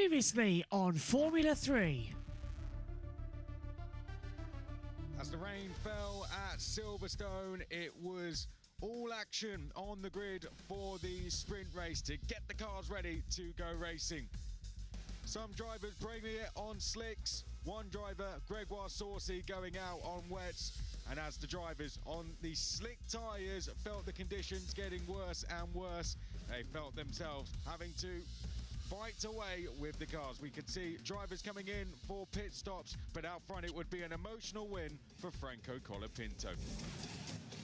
Previously on Formula 3. As the rain fell at Silverstone, it was all action on the grid for the sprint race to get the cars ready to go racing. Some drivers bringing it on slicks, one driver, Gregoire Saucy, going out on wets, and as the drivers on the slick tyres felt the conditions getting worse and worse, they felt themselves having to fight away with the cars. We could see drivers coming in for pit stops, but out front it would be an emotional win for Franco Colapinto.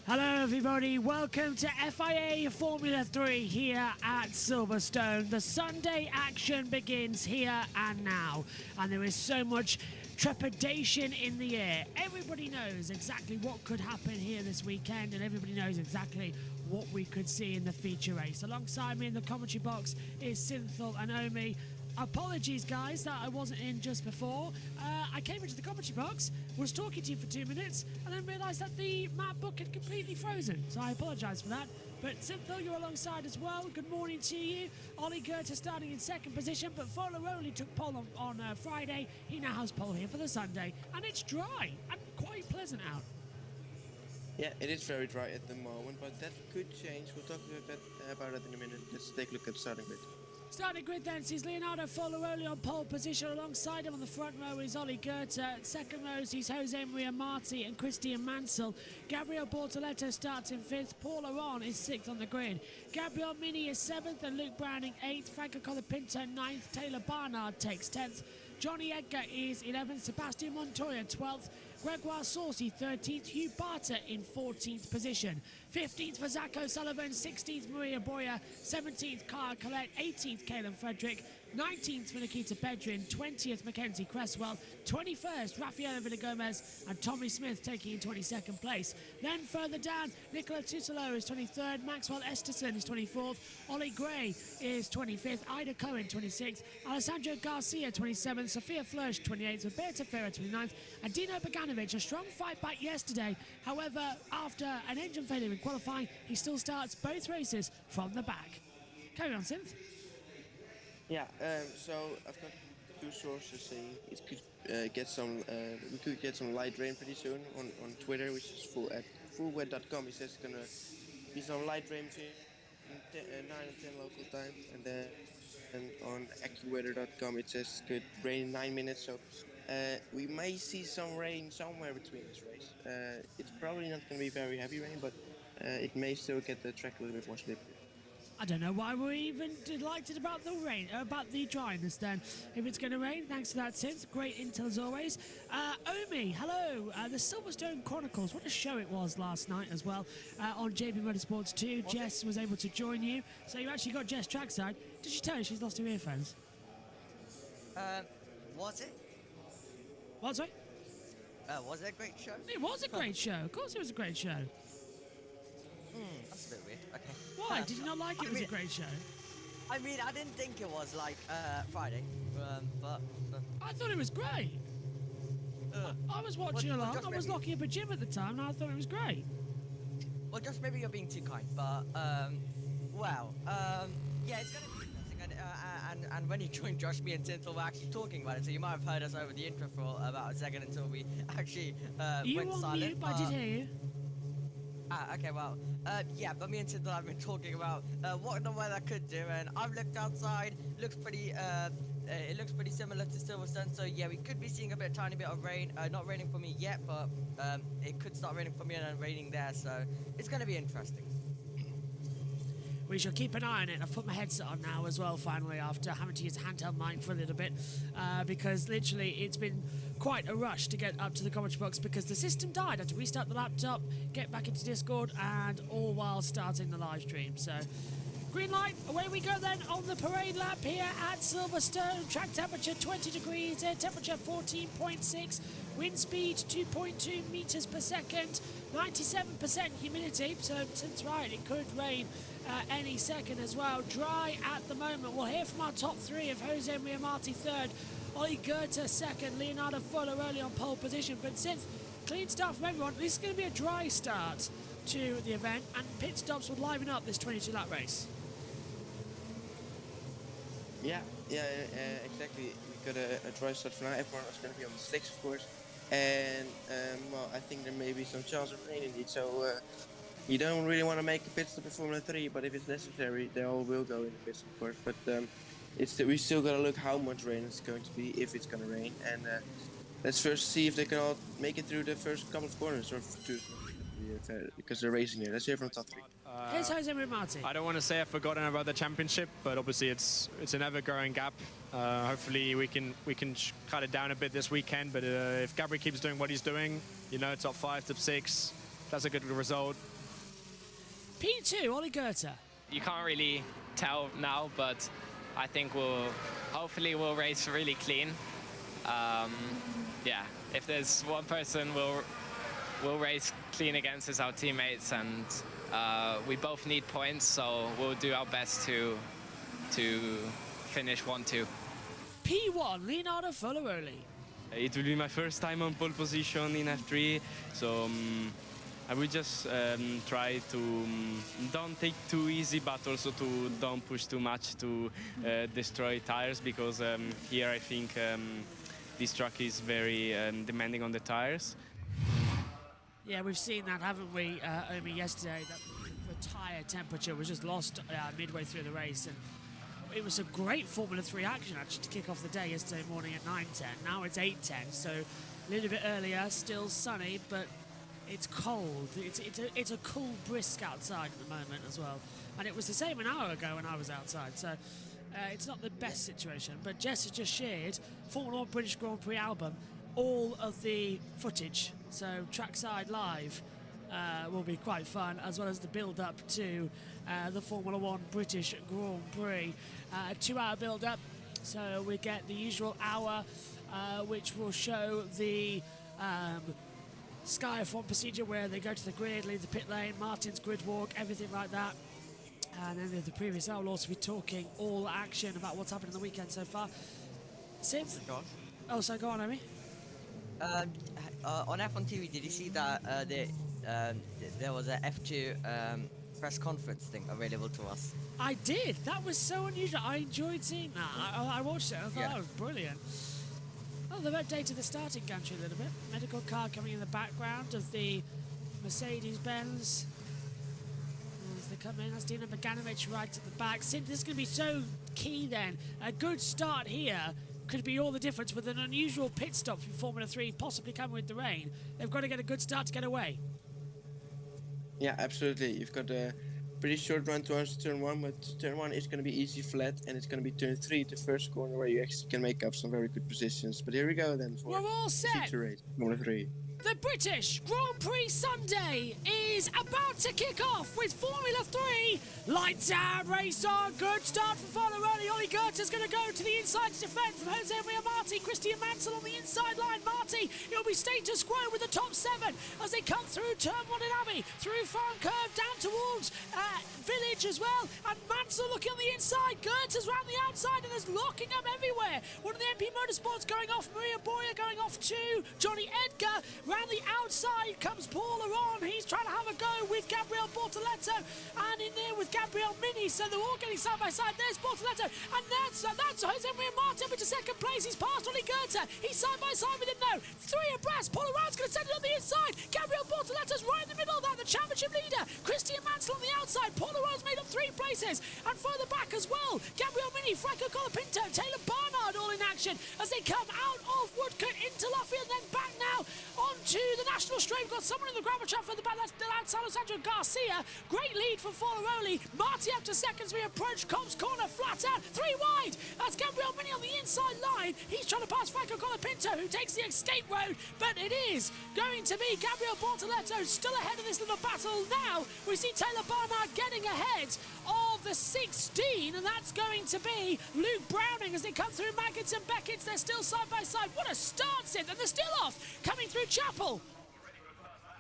Hello everybody, welcome to FIA Formula 3 here at Silverstone. The Sunday action begins here and now, and there is so much trepidation in the air. Everybody knows exactly what could happen here this weekend, and everybody knows exactly what we could see in the feature race. Alongside me in the commentary box is Synthel and Omi. Apologies guys that I wasn't in just before. I came into the commentary box, was talking to you for 2 minutes, and then realised that the map book had completely frozen, so I apologise for that. But Synthel, you're alongside as well. Good morning to you. Ollie Goethe starting in second position, but Folaroli took pole on Friday. He now has pole here for the Sunday, and it's dry and quite pleasant out. Yeah, it is very dry at the moment, but that could change. We'll talk a bit about it in a minute. Let's take a look at the starting grid. Starting grid then sees Leonardo Folaroli on pole position. Alongside him on the front row is Ollie Goethe. Second row sees Jose Maria Marti and Christian Mansell. Gabriel Bortoletto starts in fifth. Paul Aron is sixth on the grid. Gabriel Mini is seventh and Luke Browning eighth. Franco Colapinto ninth. Taylor Barnard takes 10th. Johnny Edgar is 11th. Sebastian Montoya 12th. Gregoire Saucy 13th. Hugh Barter in 14th position. 15th for Zach O'Sullivan. 16th Maria Boyer. 17th Kyle Collette. 18th Caleb Frederick. 19th for Nikita Bedrin. 20th Mackenzie Cresswell. 21st Rafael Villagomez. And Tommy Smith taking in 22nd place. Then further down, Nicola Tutelo is 23rd. Maxwell Esterson is 24th. Ollie Gray is 25th. Ida Cohen 26th. Alessandro Garcia 27th. Sophia Flörsch 28th. Roberta Ferrer 29th. And Dino Boganovic, a strong fight back yesterday. However, after an engine failure in qualifying, he still starts both races from the back. Carry on, Synth. Yeah, so I've got two sources saying it could get some. We could get some light rain pretty soon on Twitter, which is full at fullwet.com. It says it's gonna be some light rain between 9 and 10 local time, and then on AccuWeather.com it says it could rain in 9 minutes. So we may see some rain somewhere between this race. It's probably not going to be very heavy rain, but it may still get the track a little bit more slippery. I don't know why we're even delighted about the rain, about the dryness then. If it's going to rain, thanks for that, Sid. Great intel as always. Omi, hello. The Silverstone Chronicles, what a show it was last night as well on JB Motorsports 2. Jess was able to join you. So you actually got Jess trackside. Did she tell you she's lost her earphones? Was it? What, sorry? Was it a great show? It was a great show. Of course it was a great show. That's a bit weird. Okay. Why? Did you not like it? It was a great show. I mean, I didn't think it was like Friday, but I thought it was great. I was watching along. I was locking up a gym at the time, and I thought it was great. Well, just maybe you're being too kind, but yeah, it's gonna be interesting. And when you joined Josh, me and Synthel were actually talking about it, so you might have heard us over the intro for about a second until we actually went silent. Mute, but I did hear you. Okay, well, yeah, but me and Synthel have been talking about what the weather could do, and I've looked outside. Looks pretty. It looks pretty similar to Silverstone, so yeah, we could be seeing a tiny bit of rain. Not raining for me yet, but it could start raining for me and then raining there, so it's going to be interesting. We shall keep an eye on it. I've put my headset on now as well, finally, after having to use a handheld mic for a little bit, because literally it's been quite a rush to get up to the commentary box because the system died. I had to restart the laptop, get back into Discord, and all while starting the live stream. So, green light, away we go then on the parade lap here at Silverstone. Track temperature 20 degrees, air temperature 14.6, wind speed 2.2 meters per second, 97% humidity, so since right, it could rain any second as well. Dry at the moment. We'll hear from our top three of Jose Maria Marti third, Ollie Goethe second, Leonardo Folaroli on pole position. But since clean start from everyone, this is going to be a dry start to the event, and pit stops would liven up this 22 lap race. Yeah, exactly. We got a dry start for now. Everyone is going to be on the slicks, of course. And, well, I think there may be some chance of rain indeed. So, you don't really want to make a pit stop in Formula 3, but if it's necessary, they all will go in the pits, of course. But we still got to look how much rain it's going to be, if it's going to rain. And let's first see if they can all make it through the first couple of corners, or two, because they're racing here. Let's hear from top 3. Here's Jose Marti. I don't want to say I've forgotten about the championship, but obviously it's an ever-growing gap. Hopefully we can cut it down a bit this weekend. But if Gabri keeps doing what he's doing, you know, top 5, top 6, that's a good result. P2, Ollie Goethe. You can't really tell now, but I think hopefully we'll race really clean. Yeah, if there's one person we'll race clean against, is our teammates, and we both need points, so we'll do our best to finish 1-2. P1, Leonardo Foloroli. It will be my first time on pole position in F3, so I will just try to don't take too easy, but also to don't push too much to destroy tires, because here I think this track is very demanding on the tires. Yeah, we've seen that, haven't we, Omi, yesterday, that the tyre temperature was just lost midway through the race. And it was a great Formula 3 action, actually, to kick off the day yesterday morning at 9:10. Now it's 8:10, so a little bit earlier, still sunny, but it's cold. It's a cool brisk outside at the moment as well. And it was the same an hour ago when I was outside, so it's not the best situation. But Jess has just shared Formula 1 British Grand Prix album, all of the footage. So trackside live will be quite fun, as well as the build-up to the Formula 1 British Grand Prix. 2-hour build-up, so we get the usual hour, which will show the Sky F1 procedure, where they go to the grid, leave the pit lane, Martin's grid walk, everything like that. And then the previous hour will also be talking all action about what's happened in the weekend so far. Since... Oh, so go on, Amy. On F1 TV, did you see that there was a F2 press conference thing available to us? I did. That was so unusual. I enjoyed seeing that. I watched it. I thought that was brilliant. Oh, they've updated the starting gantry a little bit. Medical car coming in the background of the Mercedes-Benz. As they come in, that's Dina Beganovic right at the back. This is going to be so key then. A good start here could be all the difference, with an unusual pit stop in Formula 3 possibly coming with the rain. They've got to get a good start to get away. Yeah, absolutely. You've got a pretty short run towards turn 1, but turn 1 is going to be easy flat, and it's going to be turn 3, the first corner, where you actually can make up some very good positions. But here we go then for we're all set. future race, Formula 3. The British Grand Prix Sunday is about to kick off with Formula 3. Lights out, race on, good start from Foloroli. Ollie Goethe going to go to the inside to defend from Jose Marti. Christian Mansell on the inside line. Marti, it'll be status quo with the top 7 as they come through turn 1 in Abbey, through Farm Curve, down towards Village as well. And Mansell looking on the inside. Goetze's round the outside, and there's locking up everywhere. One of the MP Motorsports going off, Maria Boyer going off too. Johnny Edgar. Round the outside comes Paul Aron. He's trying to have a go with Gabriel Bortoleto, and in there with Gabriel Mini. So they're all getting side by side. There's Bortoleto, and that's Jose Martin up into second place. He's past Ollie Goethe. He's side by side with him now. 3 abreast. Paul Aron's going to send it on the inside. Gabriel Bortoleto's right in the middle of that. The championship leader. Christian Mansell on the outside. Paul Aron's made up 3 places, and further back as well. Gabriel Mini, Franco Colapinto, Taylor Barnard all in action as they come out of Woodcote into Luffield, then back now onto the National Straight. We've got someone in the gravel trap for the back. That's Alessandro Garcia. Great lead for Foloroli. Marti up to seconds. We approach Cobbs Corner, flat out, 3 wide. That's Gabriel Mini on the inside line. He's trying to pass Franco Colapinto, who takes the escape road, but it is going to be Gabriel Bortoleto still ahead of this little battle. Now we see Taylor Barnard getting ahead of the 16, and that's going to be Luke Browning as they come through Maggots and Beckett's. They're still side by side. What a start, Sid, and they're still off, coming through Chapel.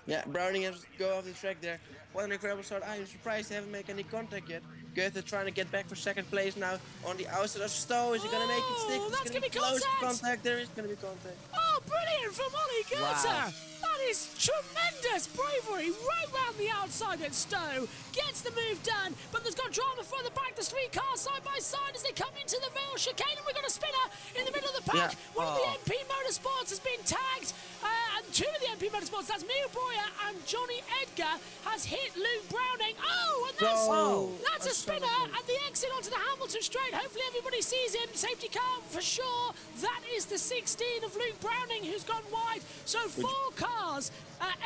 Yeah, Browning has to go off the track there. What an incredible start. I'm surprised they haven't made any contact yet. Goethe trying to get back for second place now on the outside of Stowe. Is he going to make it stick? That's going to be close contact. There is going to be contact. Oh, brilliant from Ollie Goethe. Wow. That is tremendous bravery right round the outside at Stowe. Gets the move done, but there's got drama further back. There's 3 cars side by side as they come into the Vale chicane, and we've got a spinner in the middle of the pack. Yeah. One of the MP Motorsports has been tagged, and 2 of the MP Motorsports, that's Mia Boyer and Johnny Edgar, has hit Luke Browning. Oh, and that's a spinner at the exit onto the Hamilton straight. Hopefully everybody sees him. Safety car for sure. That is the 16 of Luke Browning who's gone wide. So 4 cars.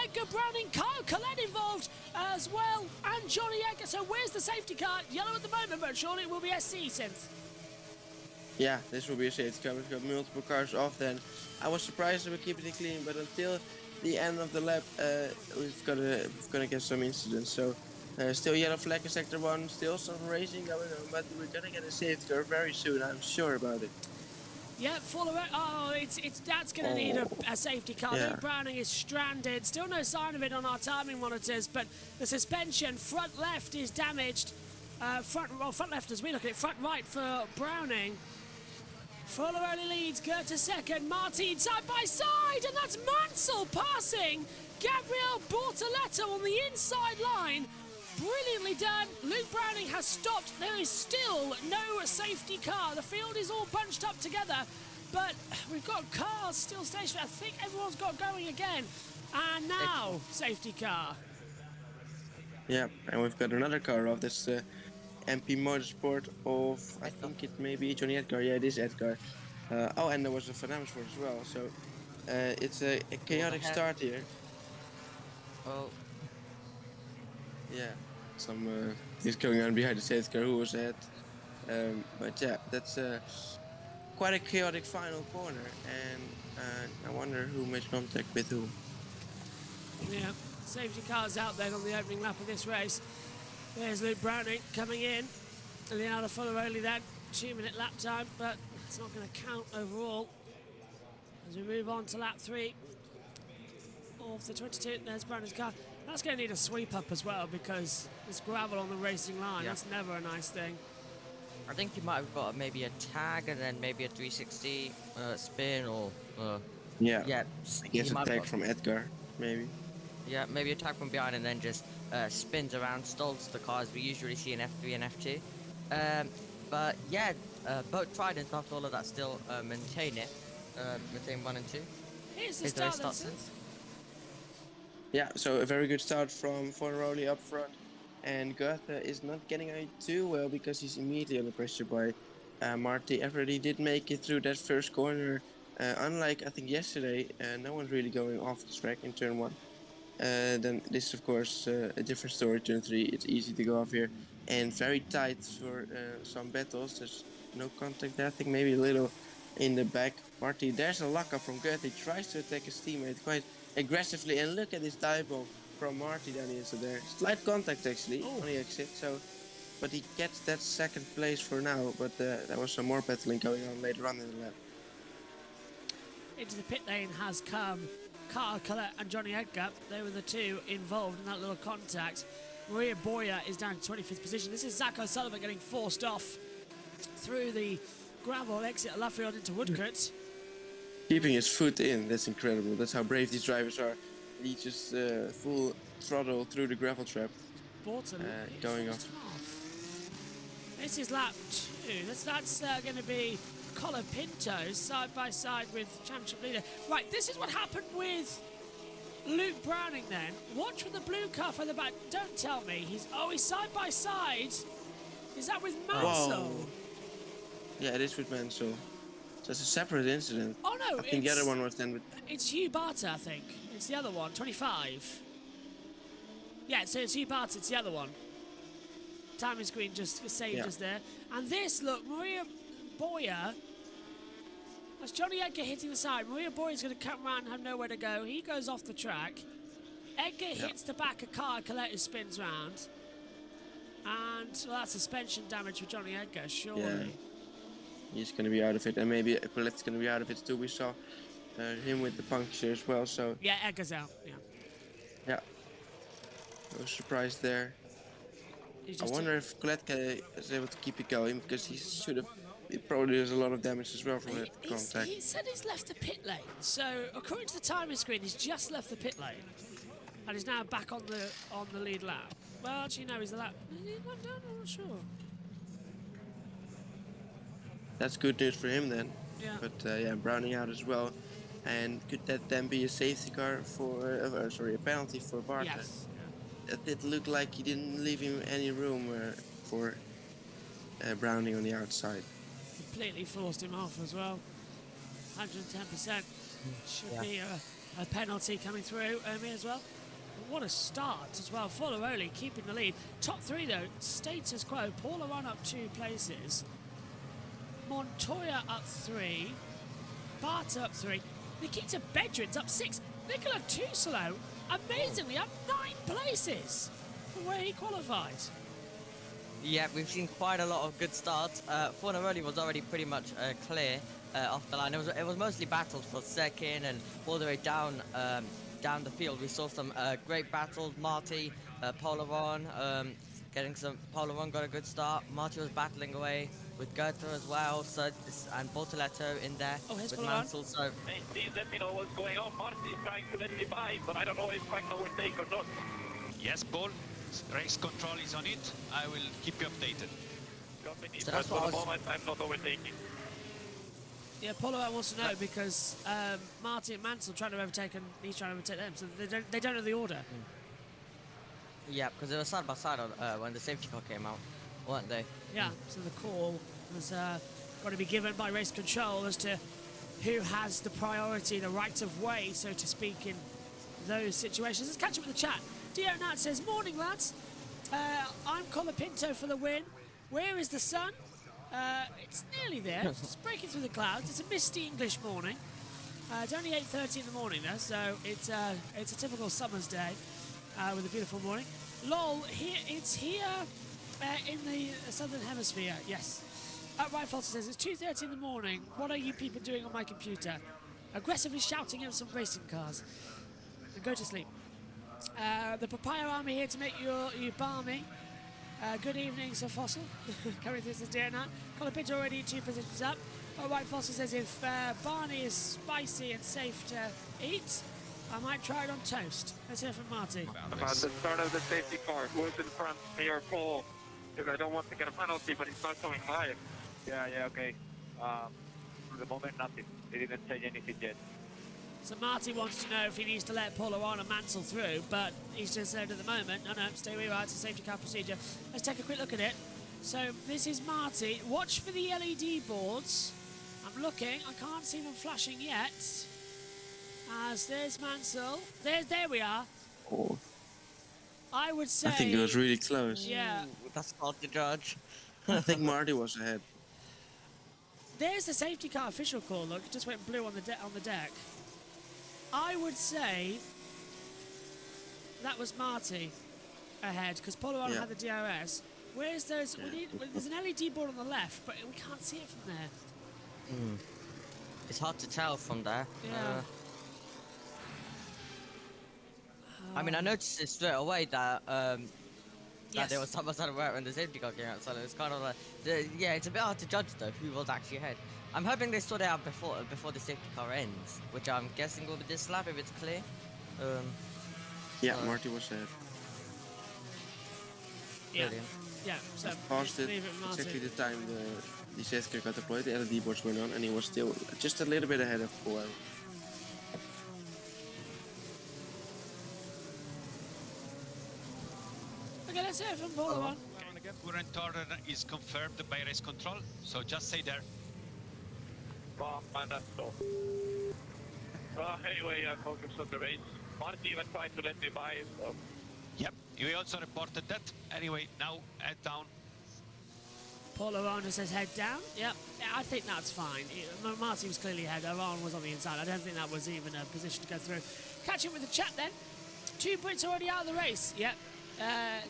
Edgar Browning, Kyle Collette involved as well, and Johnny Edgar. So where's the safety car? Yellow at the moment, but surely it will be SC, Synth. Yeah, this will be a safety car. We've got multiple cars off then. I was surprised that we're keeping it clean, but until the end of the lap, we're gonna get some incidents. So still yellow flag in sector 1, still some racing going on, but we're gonna get a safety car very soon. I'm sure about it. Yeah, that's going to need a safety car. Yeah. Luke Browning is stranded. Still no sign of it on our timing monitors, but the suspension front left is damaged. Front left as we look at it. Front right for Browning. Foloroli leads, Goethe second, Martin side by side, and that's Mansell passing Gabriel Bortoletto on the inside line. Brilliantly done. Luke Browning has stopped. There is still no safety car. The field is all bunched up together, but we've got cars still stationary. I think everyone's got going again. And now, safety car. Yeah, and we've got another car off. This MP Motorsport of, I think it may be Johnny Edgar. Yeah, it is Edgar. And there was a Van Amersfoort as well. So it's a chaotic start here. Oh, Yeah, some things going on behind the safety car. Who was ahead? But yeah, that's quite a chaotic final corner, and I wonder who made contact with who. Yeah, safety cars out then on the opening lap of this race. There's Luke Browning coming in, and the other Foloroli then, 2-minute lap time, but it's not going to count overall. As we move on to lap 3 of the 22, there's Browning's car. That's going to need a sweep up as well because there's gravel on the racing line. Yeah. That's never a nice thing. I think you might have got maybe a tag and then maybe a 360 spin or Yeah, yeah. I guess you a might tag have from Edgar, maybe. Yeah, maybe a tag from behind and then just spins around, stalls the cars we usually see in F3 and F2. But yeah, both Tridents after all of that still maintain it, maintain 1 and 2. Here's the Is there a start then, start Synth. Yeah, so a very good start from Foloroli up front, and Goethe is not getting out too well because he's immediately under pressure by Marty. Everybody did make it through that first corner. Unlike I think yesterday, no one's really going off the track in turn 1. Then this is of course a different story. Turn 3, it's easy to go off here, and very tight for some battles. There's no contact there. I think maybe a little in the back. Marty, there's a lockup from Goethe. He tries to attack his teammate quite aggressively, and look at this dive bomb from Marty down here. So there, slight contact actually on the exit. So, but he gets that second place for now. But there was some more battling going on later on in the lap. Into the pit lane has come Carl Collette and Johnny Edgar. They were the 2 involved in that little contact. Maria Boyer is down to 25th position. This is Zach O'Sullivan getting forced off through the gravel exit at Lafayette into Woodcote. Keeping his foot in, that's incredible. That's how brave these drivers are. He just full throttle through the gravel trap. Borton going forced him off. This is lap 2. That's going to be Colin Pinto side by side with championship leader. Right, this is what happened with Luke Browning then. Watch for the blue car from the back. Don't tell me. He's side by side. Is that with Mansell? Whoa. Yeah, it is with Mansell. So it's a separate incident. Oh no, I think the other one was then with... It's Hugh Barter, I think. It's the other one, 25. Yeah, so it's Hugh Barter, it's the other one. Timing screen just saved us there. And this, look, Maria Boyer. That's Johnny Edgar hitting the side. Maria Boyer's going to come around and have nowhere to go. He goes off the track. Edgar hits the back of car, Colette who spins round. And well, that's suspension damage for Johnny Edgar, surely. Yeah. He's going to be out of it, and maybe Colette's going to be out of it too. We saw him with the puncture as well, so... Yeah, Edgar's out, Yeah. No surprise there. I wonder if Colette is able to keep it going, because he should have it probably does a lot of damage as well from that contact. He said he's left the pit lane, so according to the timing screen, he's just left the pit lane, and he's now back on the lead lap. Well, actually, no, he's the lap. I'm not sure. That's good news for him then. Yeah. But yeah, Browning out as well. And could that then be a safety car for, sorry, a penalty for Barta? Yes. It looked like he didn't leave him any room for Browning on the outside. Completely forced him off as well. 110%. Should be a penalty coming through as well. What a start as well. Forlaroli keeping the lead. Top three though, status quo. Paul Aron up 2 places. Montoya up 3. Barta up 3. Nikita Bedrin's up 6. Nicola Tusolo, amazingly, up 9 places from where he qualified. Yeah, we've seen quite a lot of good starts. Fornaroli was already pretty much clear off the line. It was mostly battles for second and all the way down down the field. We saw some great battles. Marty, Polaron, Polaron got a good start. Marty was battling away with Goethe as well, so and Bortoletto in there with Mansell. So hey, please let me know what's going on. Marty is trying to let me by, but I don't know if I can overtake or not. Yes, Paul. Race control is on it. I will keep you updated. Company, So but for the moment, I'm not overtaking. Yeah, Polo wants to know because Marty and Mansell trying to overtake and he's trying to overtake them, so they don't know the order. yeah, because they were side by side when the safety car came out, weren't they? Yeah, so the call was got to be given by race control as to who has the priority, the right of way, so to speak, in those situations. Let's catch up with the chat. Dio Nat says, morning lads, I'm Colapinto for the win. Where is the sun? It's nearly there, it's breaking through the clouds. It's a misty English morning. It's only 8:30 in the morning though, so it's a typical summer's day with a beautiful morning. Lol, it's here in the southern hemisphere, yes. Right Foster says, it's 2:30 in the morning. What are you people doing on my computer? Aggressively shouting at some racing cars. And go to sleep. The Papaya Army here to make you balmy. Good evening, Sir Fossil. Coming through this day now. Colapinto already 2 positions up. White Fossil says if Barney is spicy and safe to eat, I might try it on toast. Let's hear from Marty. About the start of the safety car. Who's in front? Me or Paul? Because I don't want to get a penalty, but it's not coming live. Yeah, okay. For the moment, nothing. They didn't say anything yet. So Marty wants to know if he needs to let Paul Aron and Mansell through, but he's just said at the moment, no, stay where you are, it's a safety car procedure. Let's take a quick look at it. So this is Marty. Watch for the LED boards. I'm looking, I can't see them flashing yet. As there's Mansell. There we are. Oh, I would say... I think it was really close. Yeah. That's hard to judge. I think Marty was ahead. There's the safety car official call, look. It just went blue on the deck. I would say that was Marty ahead because Paul Aron had the DRS. Where's those? There's an LED board on the left, but we can't see it from there. It's hard to tell from there. Yeah. I mean, I noticed it straight away that that Yes. there was side by side when the safety car came out. So it's kind of like, yeah, it's a bit hard to judge though who was actually ahead. I'm hoping they sort it out before the safety car ends, which I'm guessing will be this lap if it's clear. Yeah, Marty was ahead. Yeah. Brilliant. Yeah. So Paused it leave it with exactly Marty. the time the safety car got deployed, the LED boards went on, and he was still just a little bit ahead of Paul Aron. Okay, let's hear from Paul Aron. Current order is confirmed by race control, so just stay there. That's all. Anyway, focus on the race. Marty even tried to let me by, so... Yep, we also reported that. Anyway, now head down. Paul Aron says head down. Yep. Yeah, I think that's fine. Marty was clearly ahead. Aron was on the inside. I don't think that was even a position to go through. Catch up with the chat then. 2 points already out of the race. Yep.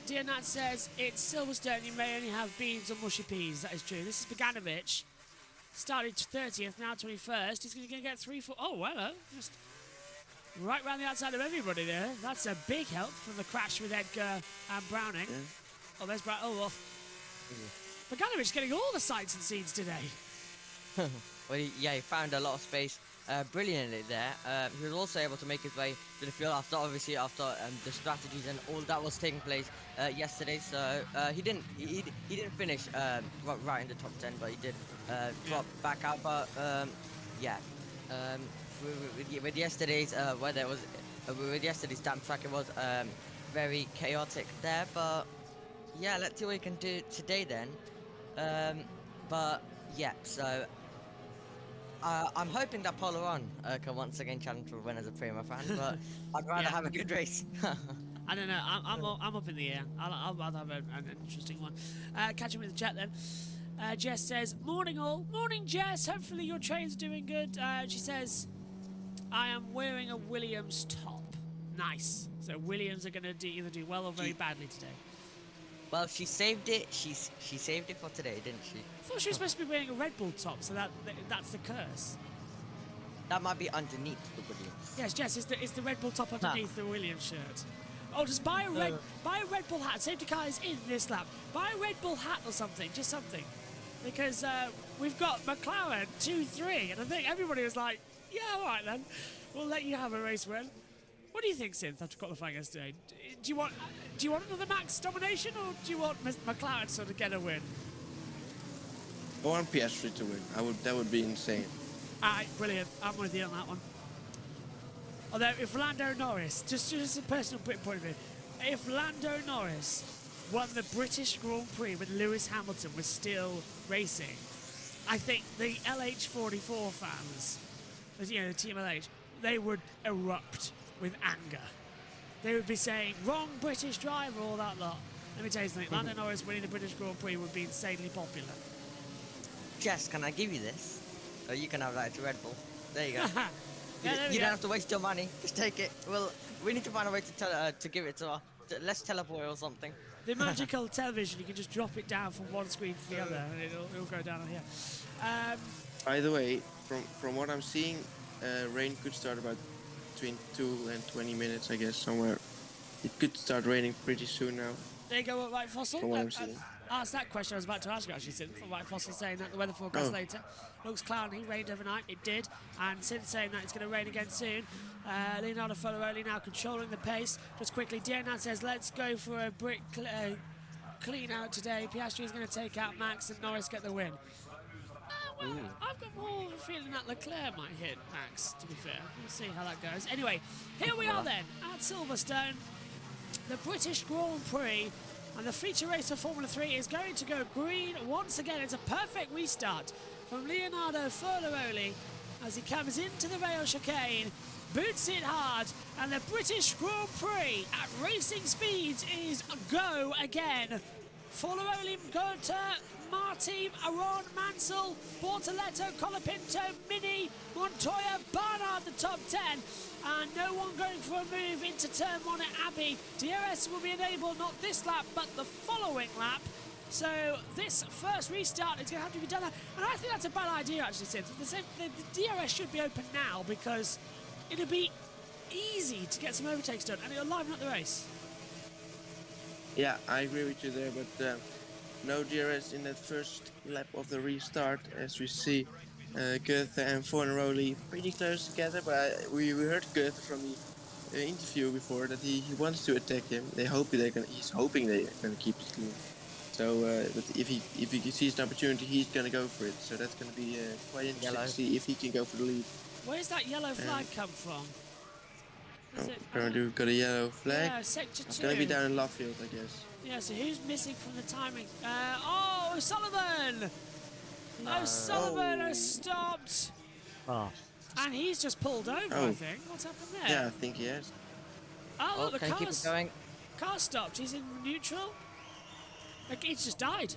Dionat says it's Silverstone. You may only have beans or mushy peas. That is true. This is Bogdanovic. Started 30th, now 21st. He's going to get 3-4. Oh, well, just right round the outside of everybody there. That's a big help from the crash with Edgar and Browning. Yeah. Oh, there's Brown. Oh, well. Bogdanovic getting all the sights and scenes today. Well, he found a lot of space brilliantly there. He was also able to make his way to the field after the strategies and all that was taking place yesterday. So he didn't finish right in the top 10, but he did drop back out. But with yesterday's weather, with yesterday's damp track, it was very chaotic there. But yeah, let's see what he can do today then. But yeah, so. I'm hoping that Polaron can once again challenge for win as a Prima fan, but I'd rather have a good race. I don't know. I'm up in the air. I'll rather have an interesting one. Catching with the chat then. Jess says, "Morning all. Morning Jess. Hopefully your train's doing good." She says, "I am wearing a Williams top." Nice. So Williams are going to either do well or very badly today. Well, she saved it. She saved it for today, didn't she? I thought she was supposed to be wearing a Red Bull top, so that's the curse. That might be underneath the Williams. Yes, Jess, it's the Red Bull top underneath the Williams shirt. Oh, just buy a Red Bull hat. Safety car is in this lap. Buy a Red Bull hat or something, just something, because we've got McLaren 2-3, and I think everybody was like, "Yeah, all right then, we'll let you have a race win." What do you think, Synth, after qualifying yesterday? Do you want another Max domination, or do you want McLaren sort of get a win? I want Piastri to win. That would be insane. Alright, brilliant. I'm with you on that one. Although, if Lando Norris, just a personal point of view, if Lando Norris won the British Grand Prix when Lewis Hamilton was still racing, I think the LH44 fans, you know, the Team LH, they would erupt with anger. They would be saying, "Wrong British driver," all that lot. Let me tell you something, Lando Norris winning the British Grand Prix would be insanely popular. Jess, can I give you this? Or you can have that, it's Red Bull. There you go. You don't have to waste your money, just take it. Well, we need to find a way to give it to her. Let's teleport or something. The magical television, you can just drop it down from one screen to the other and it'll go down on here. By the way, from what I'm seeing, rain could start about between 2 and 20 minutes, I guess, somewhere. It could start raining pretty soon now. There you go, White Fossil. From what I'm seeing. Asked that question I was about to ask you actually, Synth. White Fossil saying that the weather forecast later looks cloudy, rained overnight, it did, and Synth saying that it's going to rain again soon. Leonardo Foloroli now controlling the pace. Just quickly, Diana says, "Let's go for a brick clean out today. Piastri is going to take out Max and Norris get the win." Well, I've got more of a feeling that Leclerc might hit Max, to be fair. We'll see how that goes. Anyway, here we are then at Silverstone, the British Grand Prix, and the feature race for Formula 3 is going to go green once again. It's a perfect restart from Leonardo Foloroli as he comes into the rail chicane, boots it hard, and the British Grand Prix at racing speeds is go again. Foloroli, Goethe, Martin, Aron, Mansell, Bortoletto, Colapinto, Mini, Montoya, Barnard, the top 10. And no one going for a move into turn 1 at Abbey. DRS will be enabled not this lap, but the following lap. So this first restart is going to have to be done. And I think that's a bad idea, actually, Sid. The DRS should be open now because it'll be easy to get some overtakes done and it'll liven up the race. Yeah, I agree with you there, but no DRS in that first lap of the restart, as we see Goethe and Fornaroli pretty close together, but we heard Goethe from the interview before that he wants to attack him. He's hoping they're gonna keep it clean. So, but if he sees an opportunity, he's gonna go for it. So that's gonna be quite interesting to see if he can go for the lead. Where's that yellow flag come from? Apparently we've got a yellow flag. Yeah, sector 2. It's gonna be down in Luffield, I guess. Yeah, so who's missing from the timing? O'Sullivan! O'Sullivan has stopped. And he's just pulled over, I think. What's happened there? Yeah, I think he has. Oh, look, keep it going. Car stopped. He's in neutral. Like, he's just died.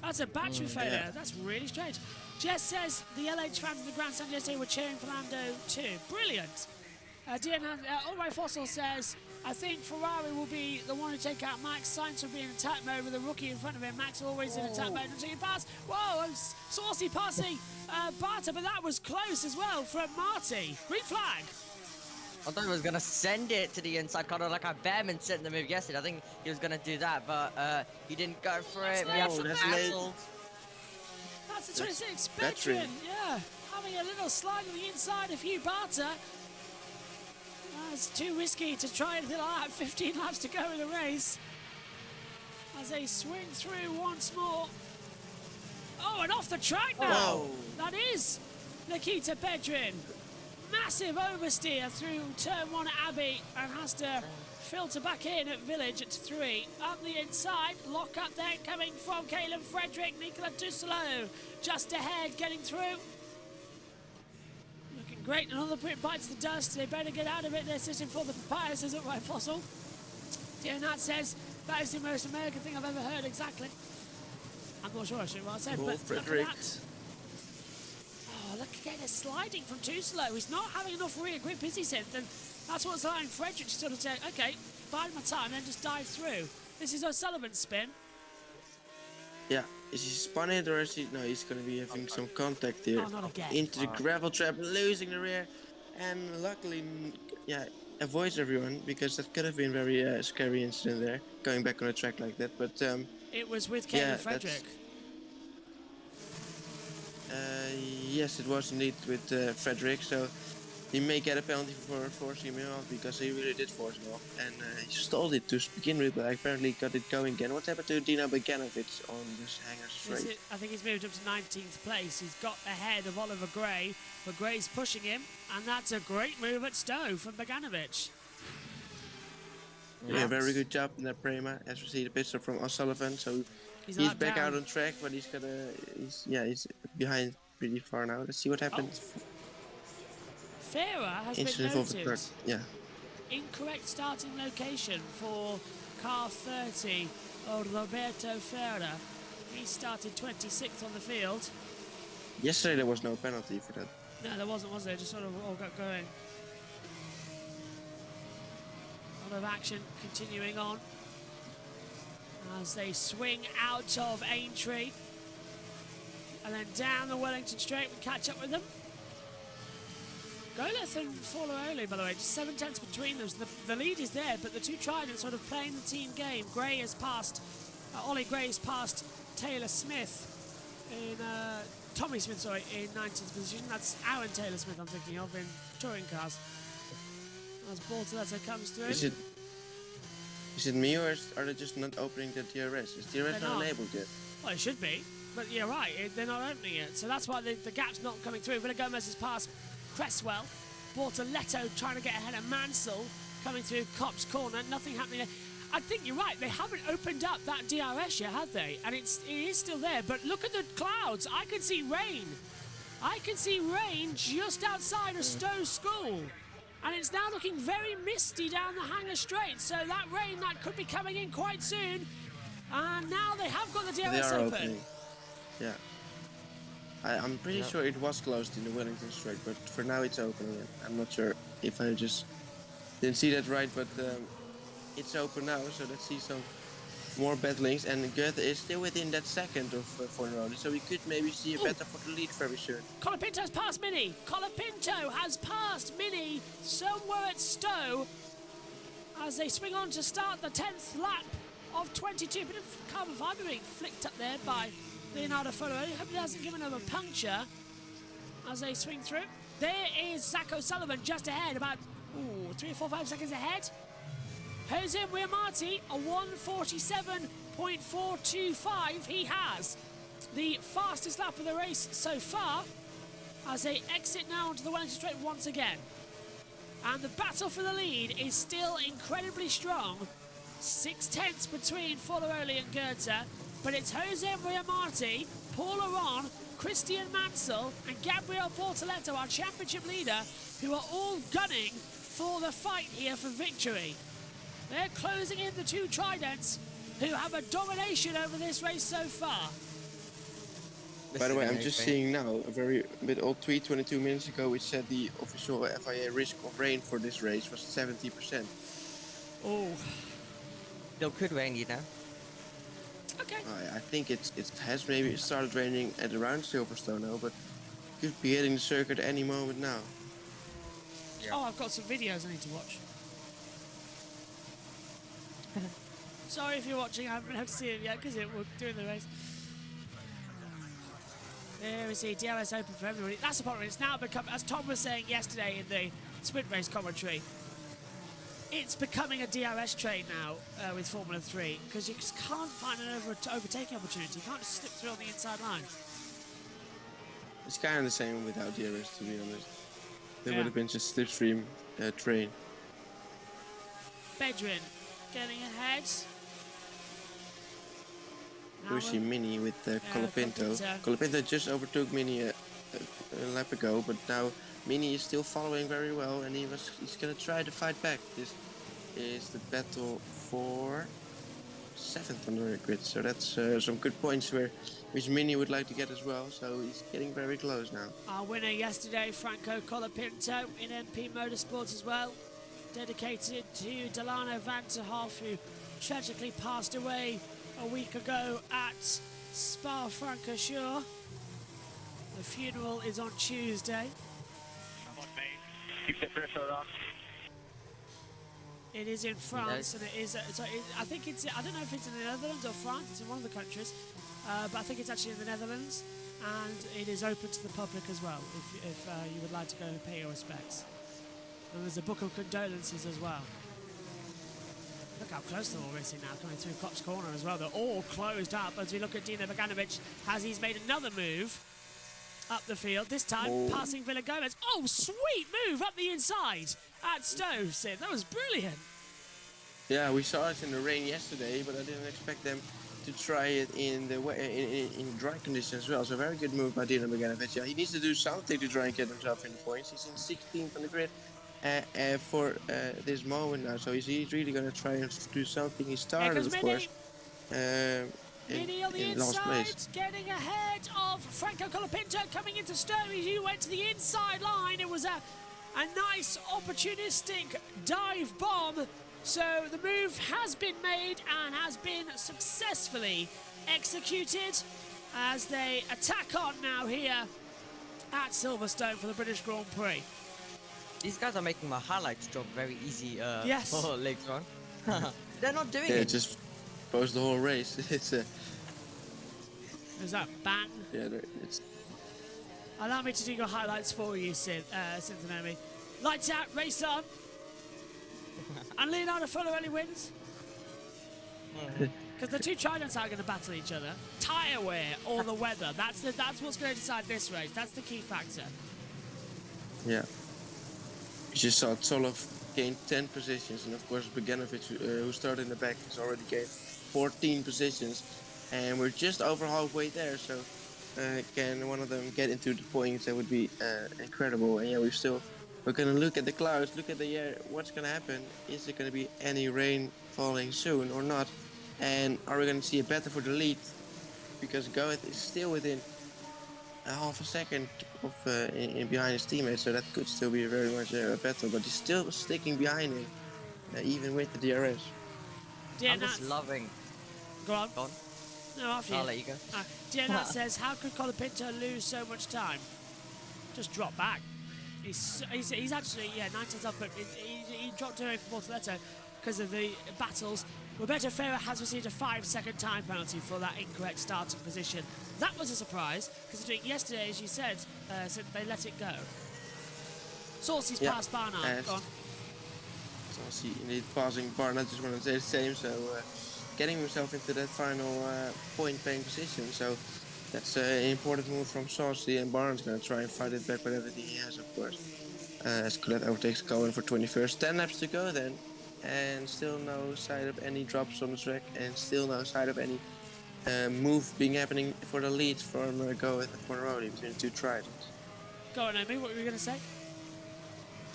That's a battery failure. Yeah. That's really strange. Jess says the LH fans in the grandstand yesterday were cheering for Lando too. Brilliant. Alright Fossil says, "I think Ferrari will be the one to take out Max. Sainz will be in attack mode with a rookie in front of him. Max always in attack mode until he pass." Whoa, saucy passing Barta, but that was close as well from Marty. Green flag. I thought he was gonna send it to the inside, kind of like how Behrman sent the move yesterday. I think he was gonna do that, but he didn't go for it. We have some That's late. hassle. That's the 26 veteran. veteran, yeah. Having a little slide on the inside of Hugh Barter. It's too risky to try anything like that. 15 laps to go in the race. As they swing through once more. Oh, and off the track now. Oh. That is Nikita Bedrin. Massive oversteer through turn 1 at Abbey and has to filter back in at Village at 3. Up the inside, lock up there coming from Caleb Frederick. Nicola Dusselo just ahead, getting through. Looking great. Another bit bites the dust. They better get out of it. They're sitting for the papayas, is it right, Fossil? Nat says that is the most American thing I've ever heard. Exactly. I'm not sure actually what I said, Cool, but Frederick. look at that. Oh, look again, they're sliding from Dusselo. He's not having enough rear grip, is he, Synth? And that's what's allowing Frederick to sort of say, okay, bide my time, then just dive through. This is O'Sullivan's spin. Yeah, is he spun it or is he? No, he's gonna be having some contact here. Oh, not again. Into the gravel trap, losing the rear, and luckily, yeah, avoids everyone because that could have been very scary incident there, going back on a track like that. But It was with Caleb yeah, Frederick. yes, it was indeed with Frederick. So he may get a penalty for forcing him off because he really did force him off, and he stalled it to begin with, but apparently got it going again. What happened to Dino Beganovic on this hanger straight? I think he's moved up to 19th place. He's got ahead of Oliver Gray, but Gray's pushing him, and that's a great move at Stowe from Beganovic. Yeah, very good job in that Prema, as we see the pit stop from O'Sullivan. So he's back down. out on track, but he's behind pretty far now. Let's see what happens. Farah has been Incident of the noted. truck. Yeah. Incorrect starting location for car 30 of Roberto Ferreira. He started 26th on the field. Yesterday there was no penalty for that. No, there wasn't, was there? Just sort of all got going. A lot of action continuing on as they swing out of Aintree and then down the Wellington Straight. We catch up with them. Goleth and Forloroli, by the way, just 7 tenths between them. So the lead is there, but the two Tridents sort of playing the team game. Gray has passed, Ollie Gray has passed Taylor Smith in, Tommy Smith, sorry, in 19th position. That's Aaron Taylor Smith I'm thinking of in touring cars. As Bortoleto comes through. Is it me or are they just not opening the DRS? Is DRS not enabled yet? Well, it should be, but you're right, they're not opening it. So that's why the gap's not coming through. Villa Gomez has passed Cresswell. Bortoleto trying to get ahead of Mansell coming through Cop's corner. Nothing happening there. I think you're right, they haven't opened up that DRS yet, have they? And it is still there, but look at the clouds. I can see rain. I can see rain just outside of Stowe School. And it's now looking very misty down the Hanger Straight. So that rain, that could be coming in quite soon. And now they have got the DRS They are open. opening. Yeah. I'm pretty sure it was closed in the Wellington Straight, but for now it's open again. I'm not sure if I just didn't see that right, but it's open now, so let's see some more battlings. And Goethe is still within that second of Fornaroli, so we could maybe see a battle for the lead very soon. Colapinto's passed Mini. Colapinto has passed Mini somewhere at Stowe as they swing on to start the 10th lap of 22. Bit of carbon fibre being flicked up there by Leonardo Forloroli. Hope he hasn't given them a puncture as they swing through. There is Zach O'Sullivan just ahead, about 3 or 4, 5 seconds ahead. Jose Riamati, a 1:47.425. He has the fastest lap of the race so far as they exit now onto the Wellington Straight once again. And the battle for the lead is still incredibly strong. 6 tenths between Forloroli and Goethe, but it's Jose Riamati, Paul Aron, Christian Mansell and Gabriel Bortoleto, our championship leader, who are all gunning for the fight here for victory. They're closing in the two Tridents, who have a domination over this race so far. By the way, I'm just seeing now a bit old tweet 22 minutes ago which said the official FIA risk of rain for this race was 70%. Oh. Still could rain, you know. Okay. I think it has maybe started raining at around Silverstone now, but could be hitting the circuit any moment now. Yeah. Oh, I've got some videos I need to watch. Sorry if you're watching, I haven't been able to see it yet because we're doing the race. There we see DRS open for everybody. That's the problem. It's now become, as Tom was saying yesterday in the sprint race commentary, it's becoming a DRS train now with Formula 3 because you just can't find an overtaking opportunity. You can't just slip through on the inside line. It's kind of the same without DRS, to be honest. There Yeah. would have been just slipstream train. Bedrin getting ahead. We see Mini with Colapinto. Colapinto. Colapinto just overtook Mini a lap ago, but now Mini is still following very well, and he's gonna try to fight back. This is the battle for 7th on the grid, so that's some good points which Mini would like to get as well. So he's getting very close now. Our winner yesterday, Franco Colapinto, in MP Motorsports as well, dedicated to Delano Van ter Hoff, who tragically passed away a week ago at Spa-Francorchamps. The funeral is on Tuesday. Come on, mate. Keep the pressure on. It is in France, and it is. I think it's. I don't know if it's in the Netherlands or France. It's in one of the countries, but I think it's actually in the Netherlands, and it is open to the public as well. If you would like to go and pay your respects, and there's a book of condolences as well. Look how close they're all racing now, coming through Kopp's corner as well. They're all closed up as we look at Dino Beganovic as he's made another move up the field. This time passing Villagomez. Oh, sweet move up the inside at Stowe, Sid. That was brilliant. Yeah, we saw it in the rain yesterday, but I didn't expect them to try it in the in dry conditions as well. So very good move by Dino Beganovic. Yeah, he needs to do something to try and get himself in the points. He's in 16th on the grid. For this moment now, so he's really going to try and do something. He started, of course, Mini on the in last inside, place. getting ahead of Franco Colapinto coming into Stowe. He went to the inside line. It was a nice opportunistic dive bomb. So the move has been made and has been successfully executed as they attack on now here at Silverstone for the British Grand Prix. These guys are making my highlights job very easy Yes. for later on. They're not doing Yeah, it. just post the whole race. It's a There's that bang. yeah, it's Allow me to do your highlights for you, Cincinnati. Lights out, race on. And Leonardo Folorelli wins. Because the two Tridents are going to battle each other. Tyre wear or the weather. That's what's going to decide this race. That's the key factor. yeah. We just saw Tsolov gain 10 positions, and of course Beganovic, who started in the back, has already gained 14 positions, and we're just over halfway there. So can one of them get into the points? That would be incredible. And yeah, we're gonna look at the clouds, look at the air. What's gonna happen? Is there gonna be any rain falling soon or not? And are we gonna see a battle for the lead? Because Goeth is still within a half a second of in behind his teammates, so that could still be very much a battle. But he's still sticking behind him, even with the DRS. Dear I'm just Nat, loving. go on. Go on. No, after I'll you. let you go. Dear Nat says, how could Colapinto lose so much time? Just drop back. He's actually, 19th up, but he dropped away from Bortoletto because of the battles. Roberto Ferrer has received a 5-second time penalty for that incorrect starting position. That was a surprise, considering yesterday, as you said, they let it go. Saucy's passed Barnard. Go on. Saucy indeed passing Barnard, just want to say the same, so getting himself into that final point-paying position. So that's an important move from Saucy, and Barnard's going to try and fight it back with everything he has, of course. As Colette overtakes Cohen for 21st. 10 laps to go then, and still no sign of any drops on the track, and still no sign of any move being happening for the lead from Goeth and Fornaroli between the two Tridents. Go on, Amy, what were you going to say?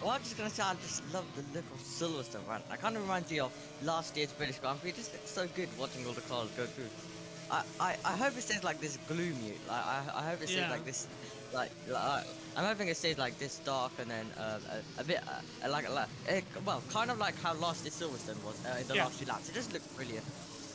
Well, I'm just gonna say I just love the look of Silverstone, right? I kind of reminds me of last year's British Grand Prix. It just looks so good watching all the cars go through. I hope it stays like this gloomy. Like I hope it stays like this, I'm hoping it stays like this dark and then a bit well, kind of like how last year's Silverstone was in the last few laps. It just looked brilliant.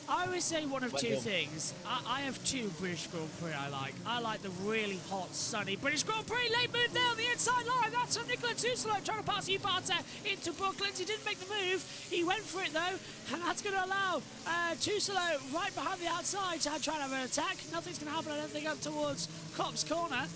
I always say one of two things. I have two British Grand Prix I like. I like the really hot, sunny British Grand Prix. Late move there on the inside line. That's from Nicola Tusolo trying to pass Ubata into Brooklands. He didn't make the move. He went for it though, and that's going to allow Tusolo right behind the outside to try to have an attack. Nothing's going to happen, I don't think, up towards Cop's corner.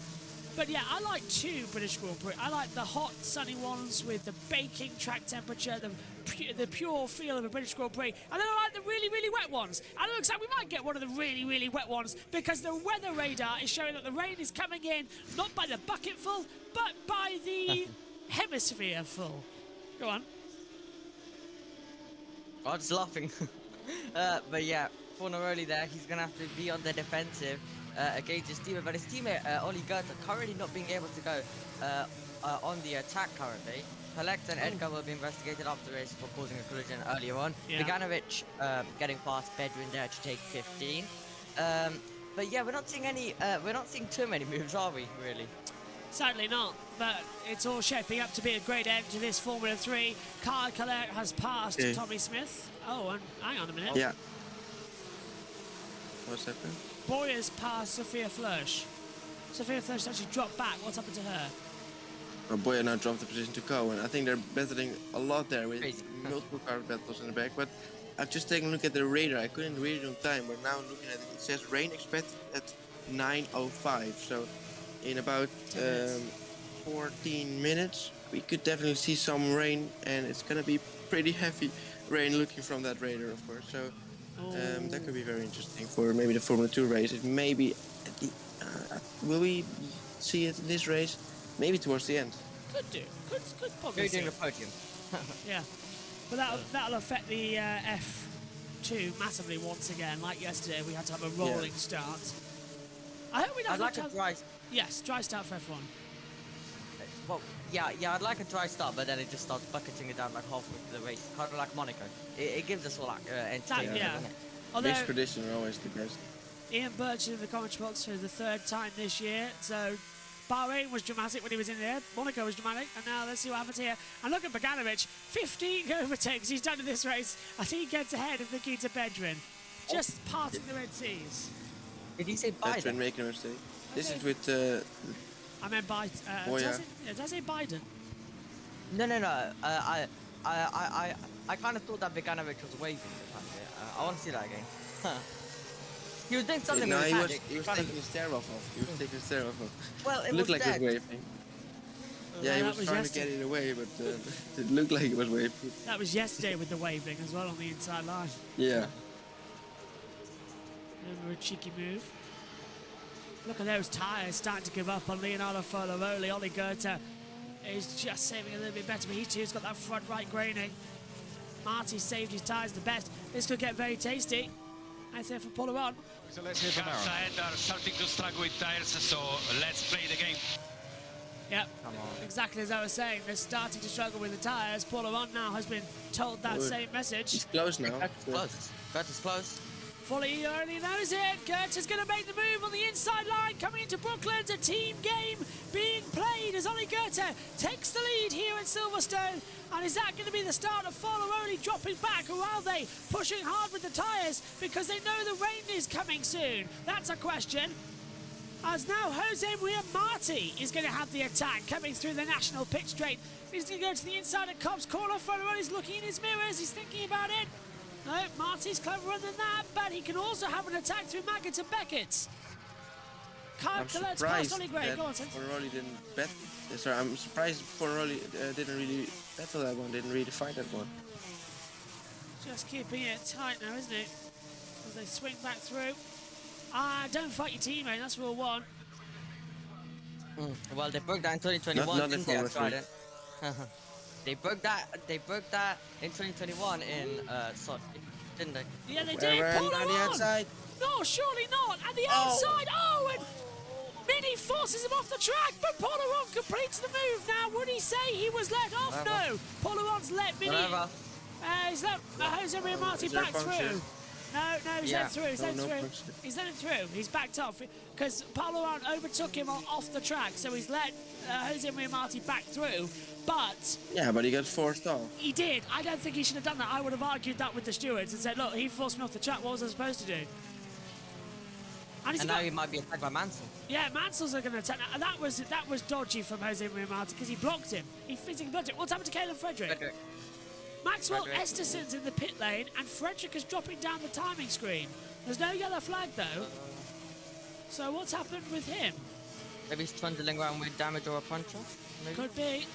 But yeah, I like two British Grand Prix. I like the hot, sunny ones with the baking track temperature, the pure feel of a British Grand Prix. And then I like the really, really wet ones. And it looks like we might get one of the really, really wet ones because the weather radar is showing that the rain is coming in, not by the bucketful, but by the hemisphere full. Go on. I'm just laughing. But yeah, Fornaroli there, he's going to have to be on the defensive against his teammate. But his teammate, Oli Goethe, currently not being able to go on the attack currently. Collect and Edgar will be investigated after the race for causing a collision earlier on. Yeah. Beganovic getting past Bedouin there to take 15. But yeah, we're not seeing too many moves, are we, really? Certainly not, but it's all shaping up to be a great end to this Formula 3. Kyle Collette has passed Tommy Smith. Oh, and hang on a minute. Yeah. What's happening? Boyer's passed Sophia Flörsch. Sophia Flörsch actually dropped back. What's happened to her? Well, Boyer now dropped the position to Coe, and I think they're battling a lot there with multiple car battles in the back. But I've just taken a look at the radar. I couldn't read it on time, but now looking at it, it says rain expected at 9:05. So in about 14 minutes, we could definitely see some rain, and it's gonna be pretty heavy rain looking from that radar, of course. So that could be very interesting for maybe the Formula 2 race. It may be at the, will we see it in this race? Maybe towards the end. Could do. Could probably. Who's doing the podium? Yeah, but that'll affect the F2 massively once again. Like yesterday, we had to have a rolling start. I hope we don't. I'd like a dry. Yes, dry start for F1. Well, yeah, I'd like a dry start, but then it just starts bucketing it down like halfway through the race, kind of like Monaco. It gives us all like entertainment. Yeah. Doesn't it? Although Race tradition are always the best. Ian Birch in the commentary box for the third time this year. So Bahrain was dramatic when he was in there. Monaco was dramatic, and now let's see what happens here. And look at Beganovic, 15 overtakes he's done in this race as he gets ahead of Nikita Bedrin, just parting the Red Seas. Did you say That's Biden? when making a mistake. This is with I meant Biden. Did I say Biden? No. I kind of thought that Beganovic was waving. I want to see that again. He was doing something no, with his hand. he was taking his stare off. He was taking his stare off. Well, it looked was like dead. he was waving. Yeah, he was trying to get it away, but it looked like he was waving. That was yesterday with the waving as well on the inside line. Yeah. Remember a cheeky move. Look at those tyres starting to give up on Leonardo Fornaroli. Oli Goethe is just saving a little bit better, but he too's got that front right graining. Marty saved his tyres the best. This could get very tasty. I say for Polaron. So let's hear from Cars Aaron. ahead are starting to struggle with tires, so let's play the game. Yep, exactly as I was saying. They're starting to struggle with the tyres. Polaron now has been told that same message. He's close now. Goethe's close. Fully already knows it. Goethe is going to make the move on the inside line, coming into Brooklands. A team game being played as Oli Goethe takes the lead here at Silverstone. And is that going to be the start of Fornaroli dropping back, or are they pushing hard with the tyres because they know the rain is coming soon? That's a question. As now Jose Maria Marti is going to have the attack coming through the national pit straight. He's going to go to the inside of Cobb's corner. Fornaroli's looking in his mirrors. He's thinking about it. No, Marty's cleverer than that, but he can also have an attack through Maggott and Beckett. Kyle I'm Collette's surprised past Ollie Gray. that Go on, Sens. Fornaroli didn't bet. Sorry, I'm surprised Fornaroli didn't really battle that one. Didn't really fight that one. Just keeping it tight now, isn't it? As they swing back through. Don't fight your teammate. That's rule one. Well, they broke that in 2021. Not in didn't they, Formula 3. Trident? They broke that in 2021 in Sochi, didn't they? Yeah, they did. Where Pull on the on. outside? No, surely not. At the outside. Oh, and Mini forces him off the track, but Polaron completes the move. Now, would he say he was let off? No. Polaron's let Mini. Whatever. He's let Jose Maria Marti Is there back a puncture? through. No, he's Yeah. let through. He's No, let no through. punch. He's let him through. He's backed off because Polaron overtook him off the track, so he's let Jose Maria Marti back through. But Yeah, but he got forced off. he did. I don't think he should have done that. I would have argued that with the stewards and said, look, he forced me off the track. What was I supposed to do? And now he might be attacked by Mansell. Yeah, Mansell's going to attack. That was dodgy from Jose Maria Marti because he blocked him. He physically blocked it. What's happened to Caleb Frederick? Frederick. Maxwell Frederick. Esterson's in the pit lane and Frederick is dropping down the timing screen. There's no yellow flag though. So what's happened with him? Maybe he's trundling around with damage or a puncture. Maybe. Could be.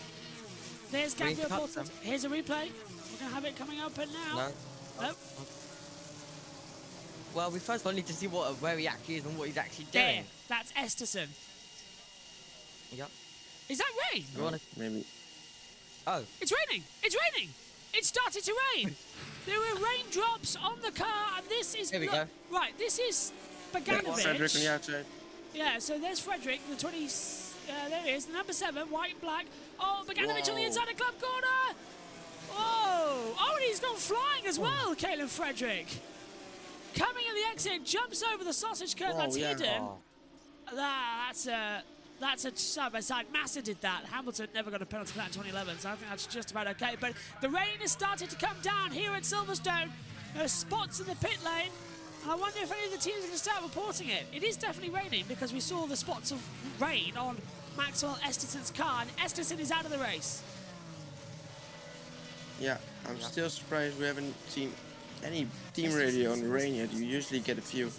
There's Green Gabriel cuts Portas. them. Here's a replay. We're going to have it coming open now. No. Nope. Well, we first of all need to see where he actually is and what he's actually There. doing. That's Esterson. Yep. Is that rain? You wanna... Maybe. Oh. It's raining. It's raining. It started to rain. There were raindrops on the car, and this is Here we go. Right. This is Frederick on the Bogdanovic. outside. Yeah. So there's Frederick, the 20. There he is, the number 7, white and black. Oh, Bogdanovic on the Whoa. inside of club corner. Oh, and he's gone flying as well, Caleb Frederick. Coming in the exit, jumps over the sausage curve. That's yeah. hidden. That's a side by side. Massa did that. Hamilton never got a penalty for that in 2011, so I think that's just about okay. But the rain has started to come down here at Silverstone. There's spots in the pit lane. I wonder if any of the teams are going to start reporting it. It is definitely raining because we saw the spots of rain on Maxwell Esterson's car, and Esterson is out of the race. Yeah, I'm still surprised we haven't seen any team radio on the rain yet. You usually get a few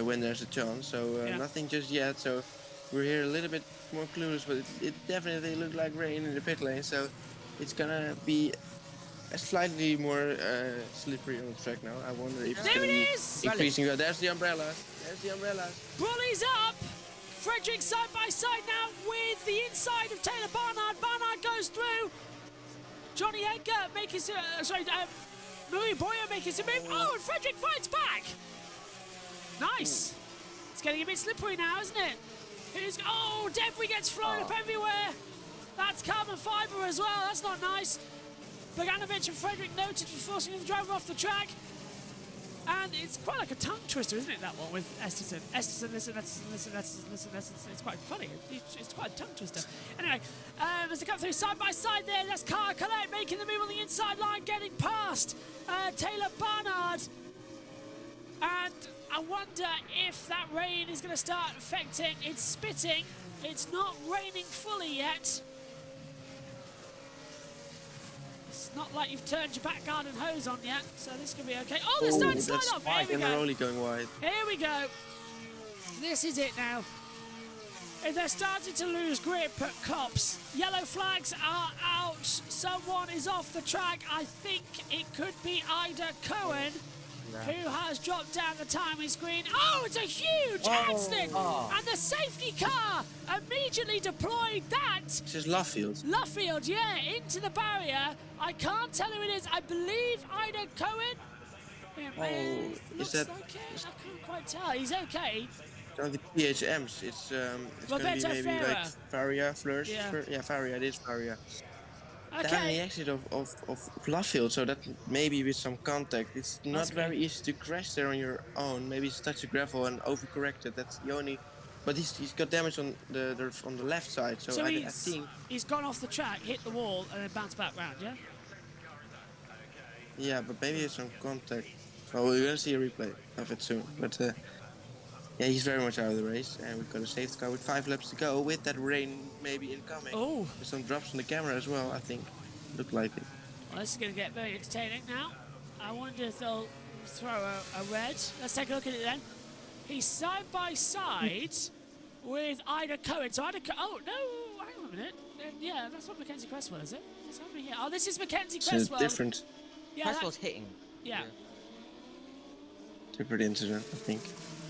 when there's a chance, so Yeah. nothing just yet. So we're here a little bit more clueless, but it definitely looked like rain in the pit lane. So it's gonna be slightly more slippery on the track now. I wonder if it's There gonna it be is! increasing. There's the umbrellas. There's the umbrellas. Brolly's up. Frederick side by side now with the inside of Taylor Barnard. Barnard goes through. Johnny Edgar making some, Louis Boyer making some move. Oh, and Frederick fights back. Nice. It's getting a bit slippery now, isn't it? Debris gets flown up everywhere. That's carbon fibre as well. That's not nice. Bogdanovic and Frederick noted for forcing the driver off the track. And it's quite like a tongue twister, isn't it, that one with Esterson? Esterson, listen. It's quite funny. It's quite a tongue twister. Anyway, as they come through side by side there, that's Cara Collette making the move on the inside line, getting past Taylor Barnard. And I wonder if that rain is going to start affecting. It's spitting. It's not raining fully yet. It's not like you've turned your back garden hose on yet, so this could be okay. Oh, they're starting to slide that's off. Here we and they're go. only going wide. Here we go. This is it now. If they're starting to lose grip at Cops, yellow flags are out. Someone is off the track. I think it could be Ida Cohen, who has dropped down the timing screen. Oh, it's a huge handslip! And the safety car immediately deployed that. It's just Luffield. Luffield, yeah, into the barrier. I can't tell who it is. I believe Ida Cohen. It looks that- like it. I can't quite tell. He's okay. On the PHMs, it's going to be Roberto maybe Ferrer. like Faria, Fleurs. Yeah. Faria, it is Faria. Down the Okay. exit of Luffield, so that maybe with some contact. It's not Must be. very easy to crash there on your own. Maybe it's touch the gravel and overcorrected. That's the only. But he's got damage on the left side, so I think. He's gone off the track, hit the wall, and then bounced back round, yeah? Yeah, but maybe it's some contact. Well, we're gonna see a replay of it soon. But yeah, he's very much out of the race, and we've got a safety car with 5 laps to go. With that rain maybe incoming. Oh. There's some drops on the camera as well. I think. Look like it. Well, this is going to get very entertaining now. I wonder if they'll throw a red. Let's take a look at it then. He's side by side with Ida Cohen. So Ida oh, no, hang on a minute. Yeah, that's not Mackenzie Cresswell, is it? What's happening here? Oh, this is Mackenzie It's Cresswell. a different Cresswell's hitting. Yeah. incident, I think.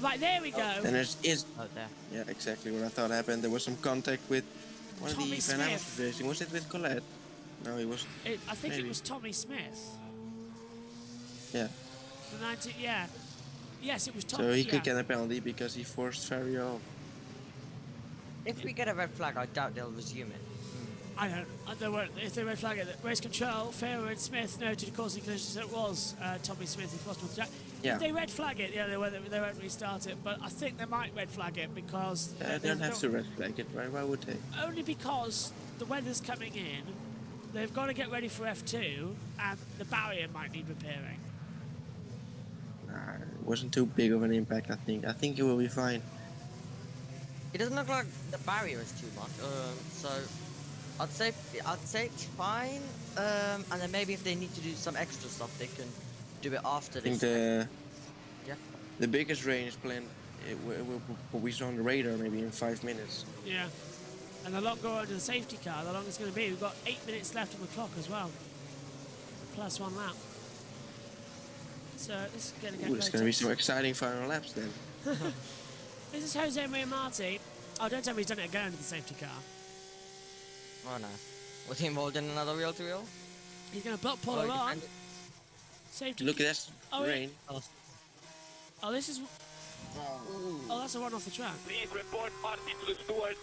Right, there we go. And there's Oh, there. yeah, exactly what I thought happened. There was some contact with one Tommy of the Van Smith. Amersfoort racing. Was it with Colette? No, he wasn't. I think it Maybe. was Tommy Smith. Yeah. The 19, yeah. Yes, it was Tommy. So he yeah. could get a penalty because he forced Ferry off. If we get a red flag, I doubt they'll resume it. I don't. They won't. If they red flag it, race control, Farah and Smith noted causing collisions. So it was Tommy Smith who lost with the track. Yeah. If they red flag it, they won't restart it. But I think they might red flag it because They don't have to red flag it, right? Why would they? Only because the weather's coming in. They've got to get ready for F2, and the barrier might need repairing. It wasn't too big of an impact, I think. I think it will be fine. It doesn't look like the barrier is too much. So I'd say it's fine. And then maybe if they need to do some extra stuff, they can do it after I think this. the biggest rain is planned. What we saw on the radar, maybe in 5 minutes. Yeah. And the longer under the safety car, the longer it's going to be. We've got 8 minutes left on the clock as well. Plus 1 lap. So this is going to get It's going to be some exciting final laps then. This is Jose Maria Marti. Oh, don't tell me he's done it again under the safety car. Oh no. Was he involved in another wheel-to-wheel? He's going to block Paul on. Safety. Look, that's rain. Oh, this is... Oh, that's a run off the track. Please report Martin to the steward.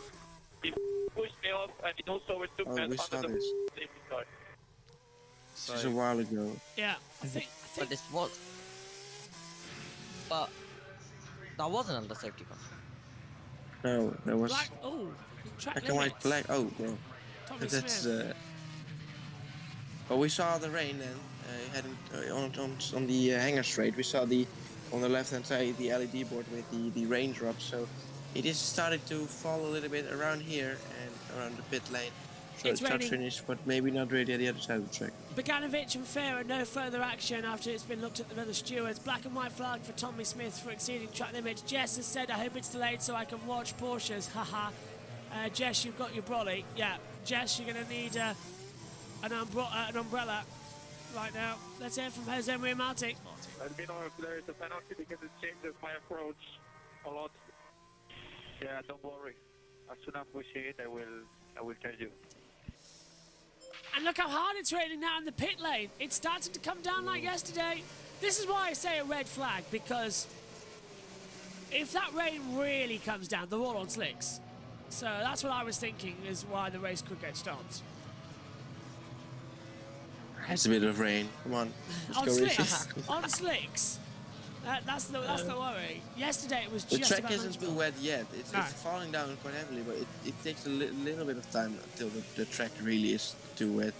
He pushed me off and he also overtook me we saw under the this. safety car. This was a while ago. Yeah, I think But this was. But that wasn't under safety car. No, there was. Black, oh, track Black and white limits. flag. Oh, bro. Tommy That's. Smith. But we saw the rain then. Heading on the hangar straight. We saw on the left hand side the LED board with the raindrops. So it is started to fall a little bit around here and around the pit lane. So It's it's not raining. finished, but maybe not really at the other side of the track. Bogdanovic and Farah, no further action after it's been looked at the other stewards. Black and white flag for Tommy Smith for exceeding track limits. Jess has said, I hope it's delayed so I can watch Porsches. Haha. Jess, you've got your brolly. Yeah, Jess, you're going to need an umbrella right now. Let's hear from Jose Maria Marti. Let me know if there is a penalty because it changes my approach a lot. Yeah, don't worry. As soon as we see it, I will tell you. And look how hard it's raining now in the pit lane. It's starting to come down like yesterday. This is why I say a red flag, because if that rain really comes down, they're all on slicks. So that's what I was thinking is why the race could get stopped. It's a bit of rain. Come on. Let's On go slicks. racing. On slicks. That's the worry. Yesterday it was The just track about isn't too manageable. wet yet. It's No. falling down quite heavily, but it takes a little bit of time until the track really is too wet.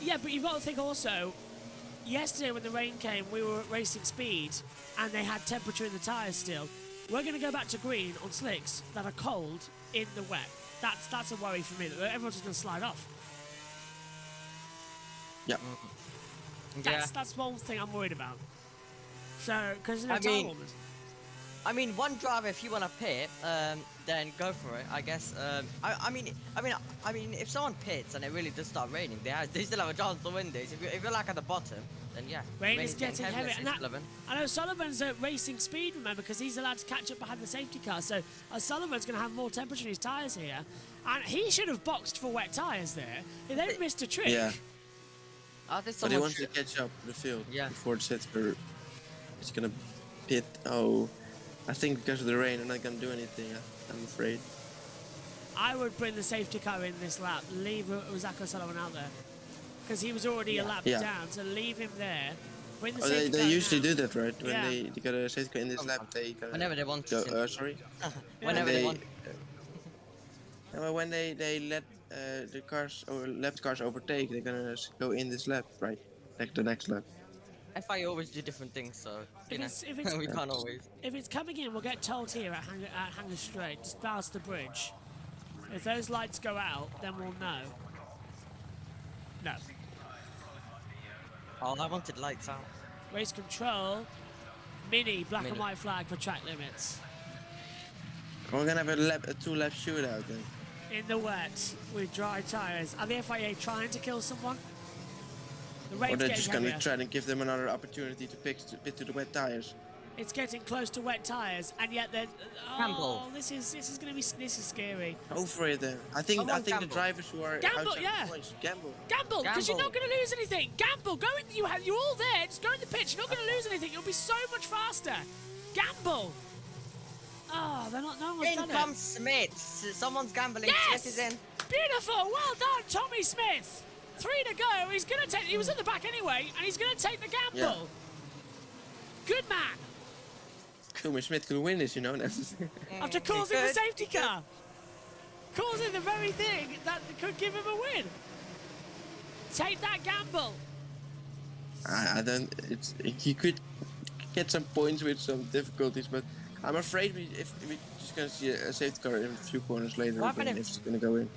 Yeah, but you've got to think also, yesterday when the rain came, we were at racing speed and they had temperature in the tyres still. We're going to go back to green on slicks that are cold in the wet. That's a worry for me, that everyone's just going to slide off. Yeah. That's one thing I'm worried about. So, because there's no I tire mean- warmers. I mean, one driver, if you want to pit, then go for it. I guess. I mean, if someone pits and it really does start raining, they still have a chance to win this. If you're like at the bottom, then yeah. Rain is getting heavy. at And that, 6:11. I know Sullivan's at racing speed, remember, because he's allowed to catch up behind the safety car. So Sullivan's going to have more temperature in his tyres here. And he should have boxed for wet tyres there. They've missed a trick. Yeah. I think But he someone wants to should- catch up the field Yeah. before the set for. It's gonna pit. Oh, I think because of the rain, I'm not gonna do anything. I'm afraid. I would bring the safety car in this lap, leave Uzako Sullivan out there. Because he was already a lap Yeah. down, so leave him there. Bring the Oh, safety they car usually now. do that, right? When Yeah. they got a safety car in this lap, they gonna Whenever they want go. to. Sorry. Whenever they want. Well, when they let the cars or left cars overtake, they're gonna go in this lap, right? Like the next lap. FI always do different things, so you know, If it's, we can't always. If it's coming in, we'll get told here at Hanger Straight, just past the bridge. If those lights go out, then we'll know. No. Oh, I wanted lights out. Race control, mini black and Mini. white flag for track limits. We're gonna have a 2-lap shootout then. In the wet, with dry tyres. Are the FIA trying to kill someone? The Or rain's they're getting just gonna heavier. try to give them another opportunity to pit to the wet tires. It's getting close to wet tyres, and yet they're... Gamble. Oh, this is scary. Go for it then. I think Someone the gamble. drivers who are Gamble, outside yeah. the points, gamble. Gamble, because you're not Gamble. going to lose anything. Gamble, go in, you're all there. Just go in the pitch. You're not going to lose anything. You'll be so much faster. Gamble. Oh, they're not. No one's In done comes it. Smith. Someone's gambling. Yes! Smith is in. Beautiful. Well done, Tommy Smith. 3 to go. He's gonna take. He was at the back anyway, and he's gonna take the gamble. Yeah. Good man. Tommy Smith could win this, you know. After causing the safety car. Causing the very thing that could give him a win. Take that gamble. I don't. He could get some points with some difficulties, but I'm afraid if we're just gonna see a safety car in a few corners later, What then happened if it's gonna go in.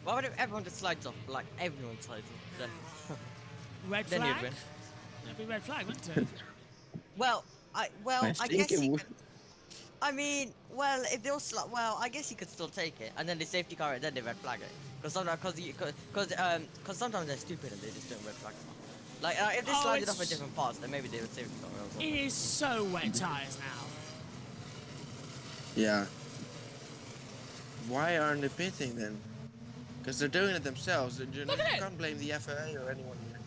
What would if everyone just slides off? Like everyone slides off. Then, Red then flag. you'd win. That'd be red flag, wouldn't it? Well, I think guess it he would. could. I mean, well, if they all well, I guess he could still take it, and then the safety car, and then they red flag it. Because sometimes, because sometimes they're stupid and they just don't red flag it. Like if they slide it off at different parts, then maybe they would safety car. Or It is so wet tires now. Yeah. Why aren't they pitting then? Because they're doing it themselves. You Look at it. can't blame the FIA or anyone here.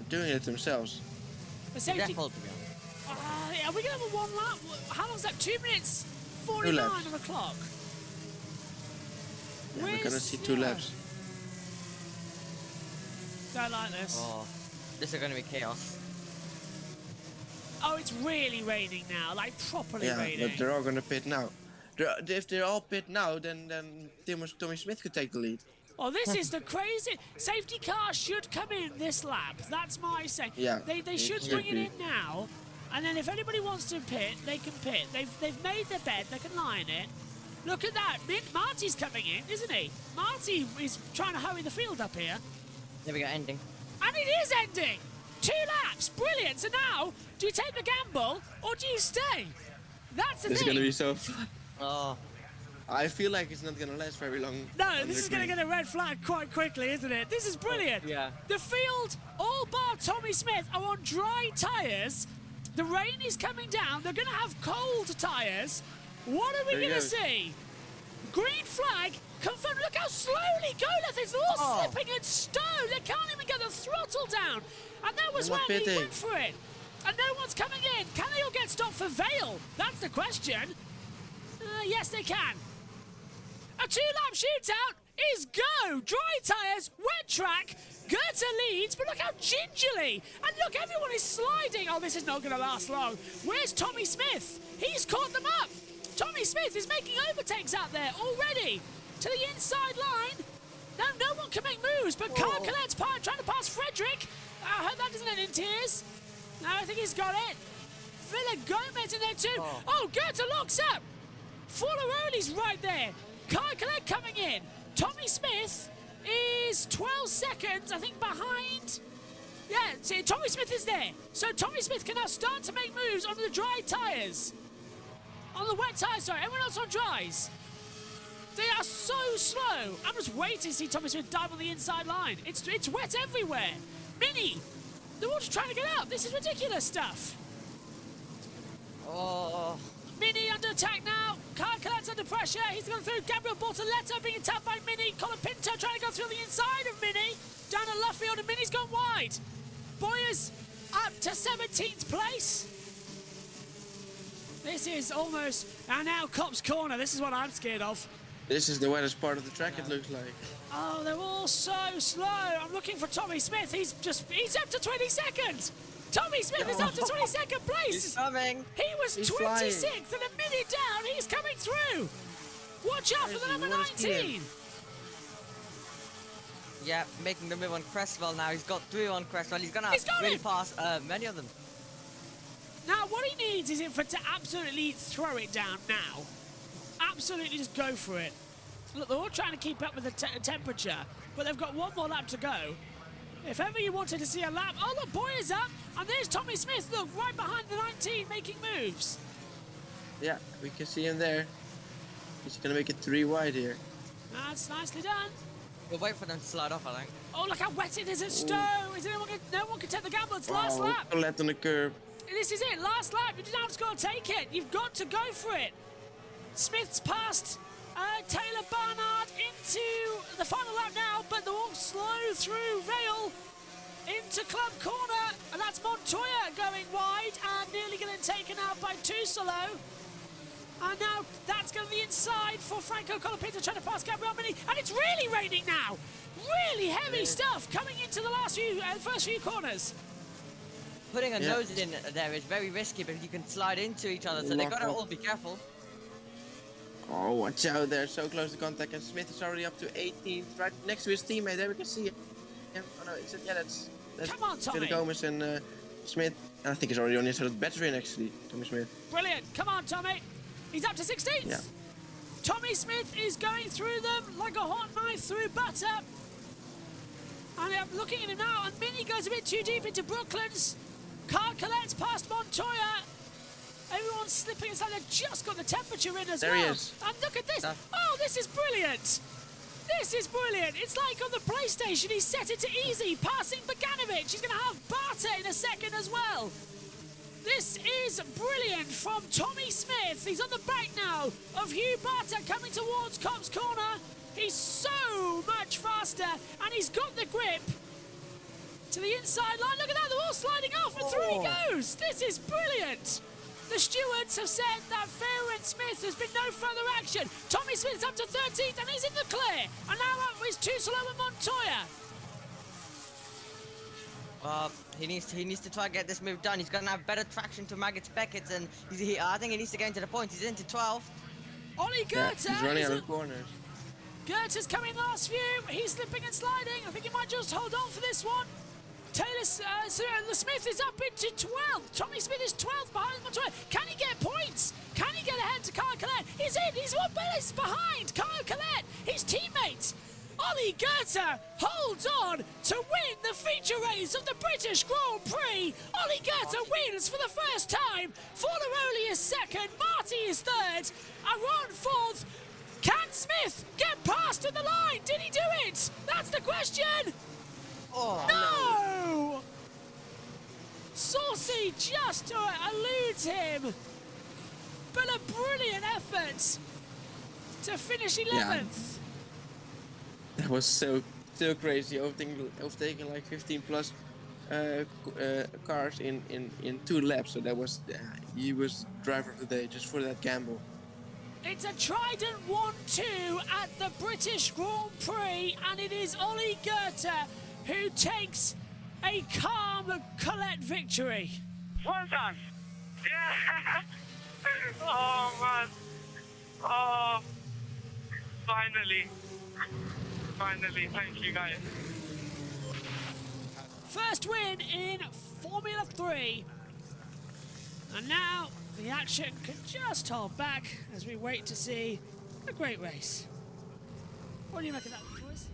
They're doing it themselves. The Their safety. fault, to be honest. Are we gonna have a 1 lap? How long's that? 2 minutes 49 2 laps. on the clock. Yeah, we're gonna Where's- see 2 yeah. laps. Don't like this. Oh, this is gonna be chaos. Oh, it's really raining now, like properly Yeah, raining. but they're all gonna pit now. If they're all pit now, then Tommy Smith could take the lead. Oh, this is the crazy. Safety car should come in this lap. That's my say. Yeah, They it should should bring it be. in now, and then if anybody wants to pit, they can pit. They've made their bed. They can lie in it. Look at that. Marty's coming in, isn't he? Marty is trying to hurry the field up here, There we go, ending. and it is ending. 2 laps, brilliant. So now, do you take the gamble or do you stay? That's the This is thing. gonna be so fun. Oh, I feel like it's not gonna last very long. No, on this the is going to green. get a red flag quite quickly, isn't it? This is brilliant. yeah. The field, all bar Tommy Smith, are on dry tyres. The rain is coming down. They're going to have cold tyres. What are we There he going to goes. see? Green flag. Confirmed. Look how slowly Goleth is all Oh. slipping and stone. They can't even get the throttle down. And that was They're when not he pitting. went for it. And no one's coming in. Can they all get stopped for Vale? That's the question. Yes, they can. A 2-lap shootout is go. Dry tyres, wet track. Goethe leads, but look how gingerly. And look, everyone is sliding. Oh, this is not going to last long. Where's Tommy Smith? He's caught them up. Tommy Smith is making overtakes out there already. To the inside line. No one can make moves, but Carl Collette's trying to pass Frederick. I hope that doesn't end in tears. No, I think he's got it. Villa Gomez in there too. Oh, Goethe locks up. Forlaroli's right there. Kai Collette coming in. Tommy Smith is 12 seconds, I think, behind. Yeah, see, Tommy Smith is there. So Tommy Smith can now start to make moves on the dry tyres. On the wet tyres, sorry. Everyone else on dries. They are so slow. I'm just waiting to see Tommy Smith dive on the inside line. It's wet everywhere. Mini, they're all just trying to get out. This is ridiculous stuff. Oh. Mini under attack now. Kai Collette's under pressure. He's gone through. Gabriel Bortoleto being attacked by Mini. Colin Pinto trying to go through the inside of Mini. Down at Luffield, and Mini's gone wide. Boyer's up to 17th place. This is almost, and now Cop's Corner. This is what I'm scared of. This is the wettest part of the track, it looks like. Oh, they're all so slow. I'm looking for Tommy Smith. He's up to 22nd. Tommy Smith is up to 22nd place. He's coming. He was He's 26th flying. and a minute down. He's coming through. Watch out for the number Where's he? 19. Yeah, making the move on Cresswell now. He's got through on Cresswell. He's gonna He's got really him. pass many of them. Now, what he needs is for to absolutely throw it down now. Absolutely just go for it. Look, they're all trying to keep up with the temperature, but they've got one more lap to go. If ever you wanted to see a lap, oh look, Boyer's up, and there's Tommy Smith, look, right behind the 19, making moves. Yeah, we can see him there. He's gonna make it 3 wide here. That's nicely done. We'll wait for them to slide off, I think. Oh, look how wet it is at Stowe. No one can take the gamble. It's last lap. Colette on the curb. This is it, last lap. You now just got to take it. You've got to go for it. Smith's passed Taylor Barnard into the final lap now, but they're all slow through Vale into Club Corner, and that's Montoya going wide and nearly getting taken out by Tusolo. And now that's going to be inside for Franco Colapinto trying to pass Gabriel Mini. And it's really raining now. Really heavy stuff coming into the first few corners. Putting a nose in there is very risky because you can slide into each other, so they gotta all be careful. Oh, watch out, they're so close to contact, and Smith is already up to 18th, right next to his teammate. There we can see it. Yeah, oh no, that's Come on, Tommy. Phil Gomez and Smith. And I think he's already on his battery actually, Tommy Smith. Brilliant. Come on, Tommy. He's up to 16th. Yeah. Tommy Smith is going through them like a hot knife through butter. And I'm looking at him now, and Mini goes a bit too deep into Brooklands. Carl Colette's past Montoya. Everyone's slipping inside. They've just got the temperature in as well. There he is. And look at this. Oh, this is brilliant. This is brilliant. It's like on the PlayStation, he's set it to easy, passing Bogdanovic. He's going to have Barta in a second as well. This is brilliant from Tommy Smith. He's on the back now of Hugh Barta coming towards Cop's corner. He's so much faster, and he's got the grip to the inside line. Look at that, they're all sliding off, and through he goes. This is brilliant. The stewards have said that Fair and Smith has been no further action. Tommy Smith's up to 13th, and he's in the clear. And now up is Tusolo and Montoya. He needs to try and get this move done. He's going to have better traction to Maggots Beckett, and I think he needs to get into the points. He's into 12th. Ollie Goethe. He's running out of corners. Goethe's coming in the last few. He's slipping and sliding. I think he might just hold on for this one. Smith is up into 12th. Tommy Smith is 12th behind Montoya. Can he get points? Can he get ahead to Kyle Collette? He's in. He's 1 minute behind Kyle Collette. His teammates. Ollie Goethe holds on to win the feature race of the British Grand Prix. Ollie Goethe wins for the first time. Fornaroli is second. Marty is third. Aron fourth. Can Smith get past to the line? Did he do it? That's the question. Oh, no! Saucy just eludes him. But a brilliant effort to finish 11th. Yeah. That was so crazy, overtaking like 15 plus cars in 2 laps. So that was, he was driver of the day just for that gamble. It's a Trident 1-2 at the British Grand Prix, and it is Ollie Goethe who takes a calm Collette victory. Well done. Yeah. Oh man. Oh. Finally. Thank you guys. First win in Formula 3. And now the action can just hold back as we wait to see a great race. What do you make of that, boys?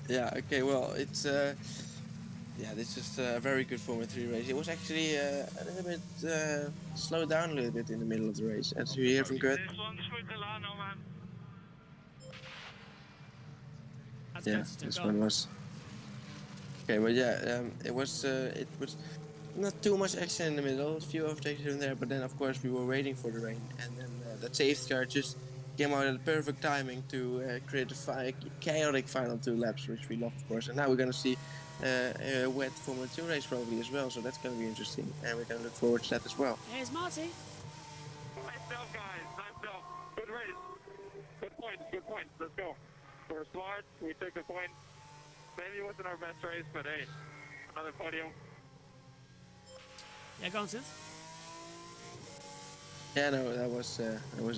Yeah, okay, well, it's this is a very good Formula 3 race. It was actually a little bit slowed down a little bit in the middle of the race, as you hear from Kurt. This one's for Delano, man. That's Yeah, good. this one was. Okay, but yeah, it was not too much action in the middle, a few overtakes here and there, but then of course we were waiting for the rain, and then that safety car just came out at the perfect timing to create a chaotic final 2 laps, which we love, of course. And now we're going to see a wet Formula 2 race probably as well, so that's going to be interesting, and we're going to look forward to that as well. Here's Marty. Nice job, guys. Nice job. Good race. Good points. Let's go. We're smart. We took the point. Maybe it wasn't our best race, but hey, another podium. Yeah, go on, Sid. Yeah, no, that was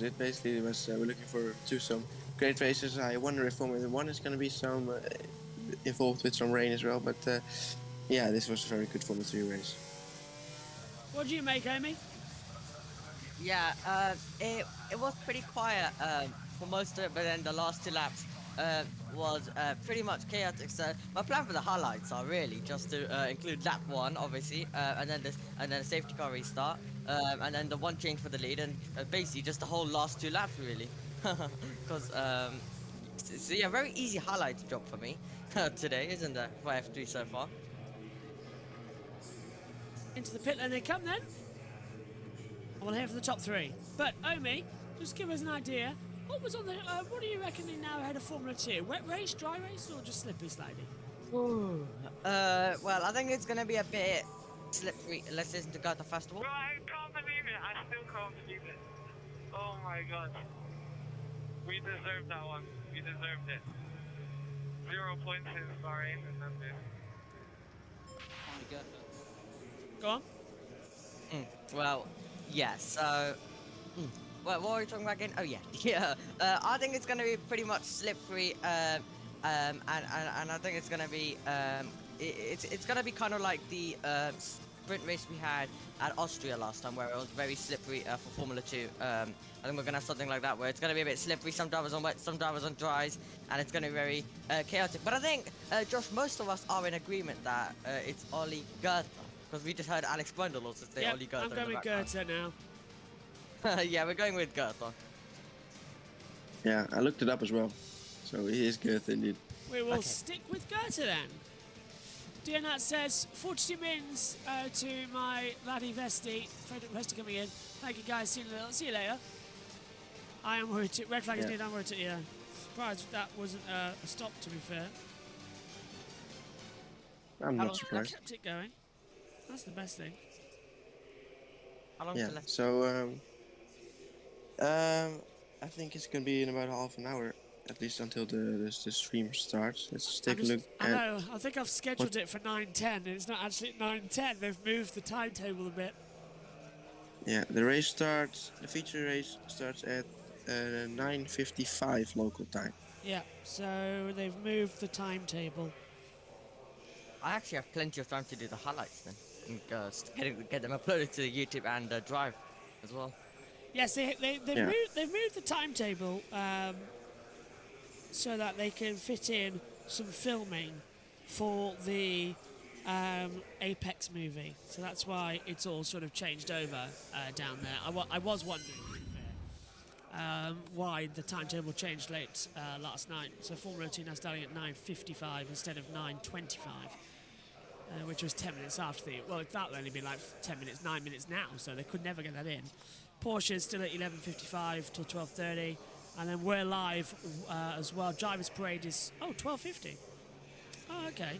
it. Basically, it was we're looking forward to some great races. I wonder if Formula 1 is going to be some involved with some rain as well. But yeah, this was a very good Formula 3 race. What do you make, Amy? Yeah, it was pretty quiet for most of it, but then the last 2 laps was pretty much chaotic. So my plan for the highlights are really just to include lap 1, obviously, and then a safety car restart, and then the 1 change for the lead, and basically just the whole last 2 laps really. Because so yeah, very easy highlights job for me today, isn't it? For F3 so far. Into the pit lane they come then. We'll hear from the top 3. But Omi, just give us an idea. What was on the? What are you reckoning now ahead of Formula 2? Wet race, dry race, or just slippy sliding? Well, I think it's gonna be a bit slippery. Let's listen to Goethe first of all. Bro, I can't believe it. I still can't believe it. Oh my god. We deserved that one. We deserved it. 0 points in Bahrain and that's it. Go on. Well, yeah, so... Well, what were we talking about again? Oh, yeah. Yeah. I think it's going to be pretty much slippery, and I think it's going to be... It's going to be kind of like the sprint race we had at Austria last time, where it was very slippery for Formula 2. I think we're going to have something like that, where it's going to be a bit slippery, some drivers on wet, some drivers on dries, and it's going to be very chaotic. But I think, Josh, most of us are in agreement that it's Ollie Goethe. Because we just heard Alex Brundle also say Ollie Goethe. I'm going with Goethe now. Yeah, we're going with Goethe. Yeah, I looked it up as well. So he is Goethe indeed. We will stick with Goethe then. Dionat says, 40 mins to my laddie Vesti. Frederick Vesti coming in. Thank you guys, see you later. I am worried too. Red flag is needed, I'm worried too, yeah. Surprised that wasn't a stop, to be fair. I'm not surprised. I kept it going. That's the best thing. How long Yeah, left? so I think it's gonna be in about half an hour, at least until the stream starts. Let's just take a look. I know, I think I've scheduled it for 9:10 and it's not actually at 9:10. They've moved the timetable a bit. Yeah, the feature race starts at 9:55 local time. Yeah, so they've moved the timetable. I actually have plenty of time to do the highlights then. And get them uploaded to YouTube and Drive as well. Yes, they've moved the timetable so that they can fit in some filming for the Apex movie. So that's why it's all sort of changed over down there. I was wondering why the timetable changed late last night. So Formula 2 now starting at 9:55 instead of 9:25. Which was 10 minutes after the... Well, that'll only be like 10 minutes, 9 minutes now, so they could never get that in. Porsche's still at 11:55 till 12:30, and then we're live as well. Drivers' Parade is... Oh, 12:50. Oh, okay.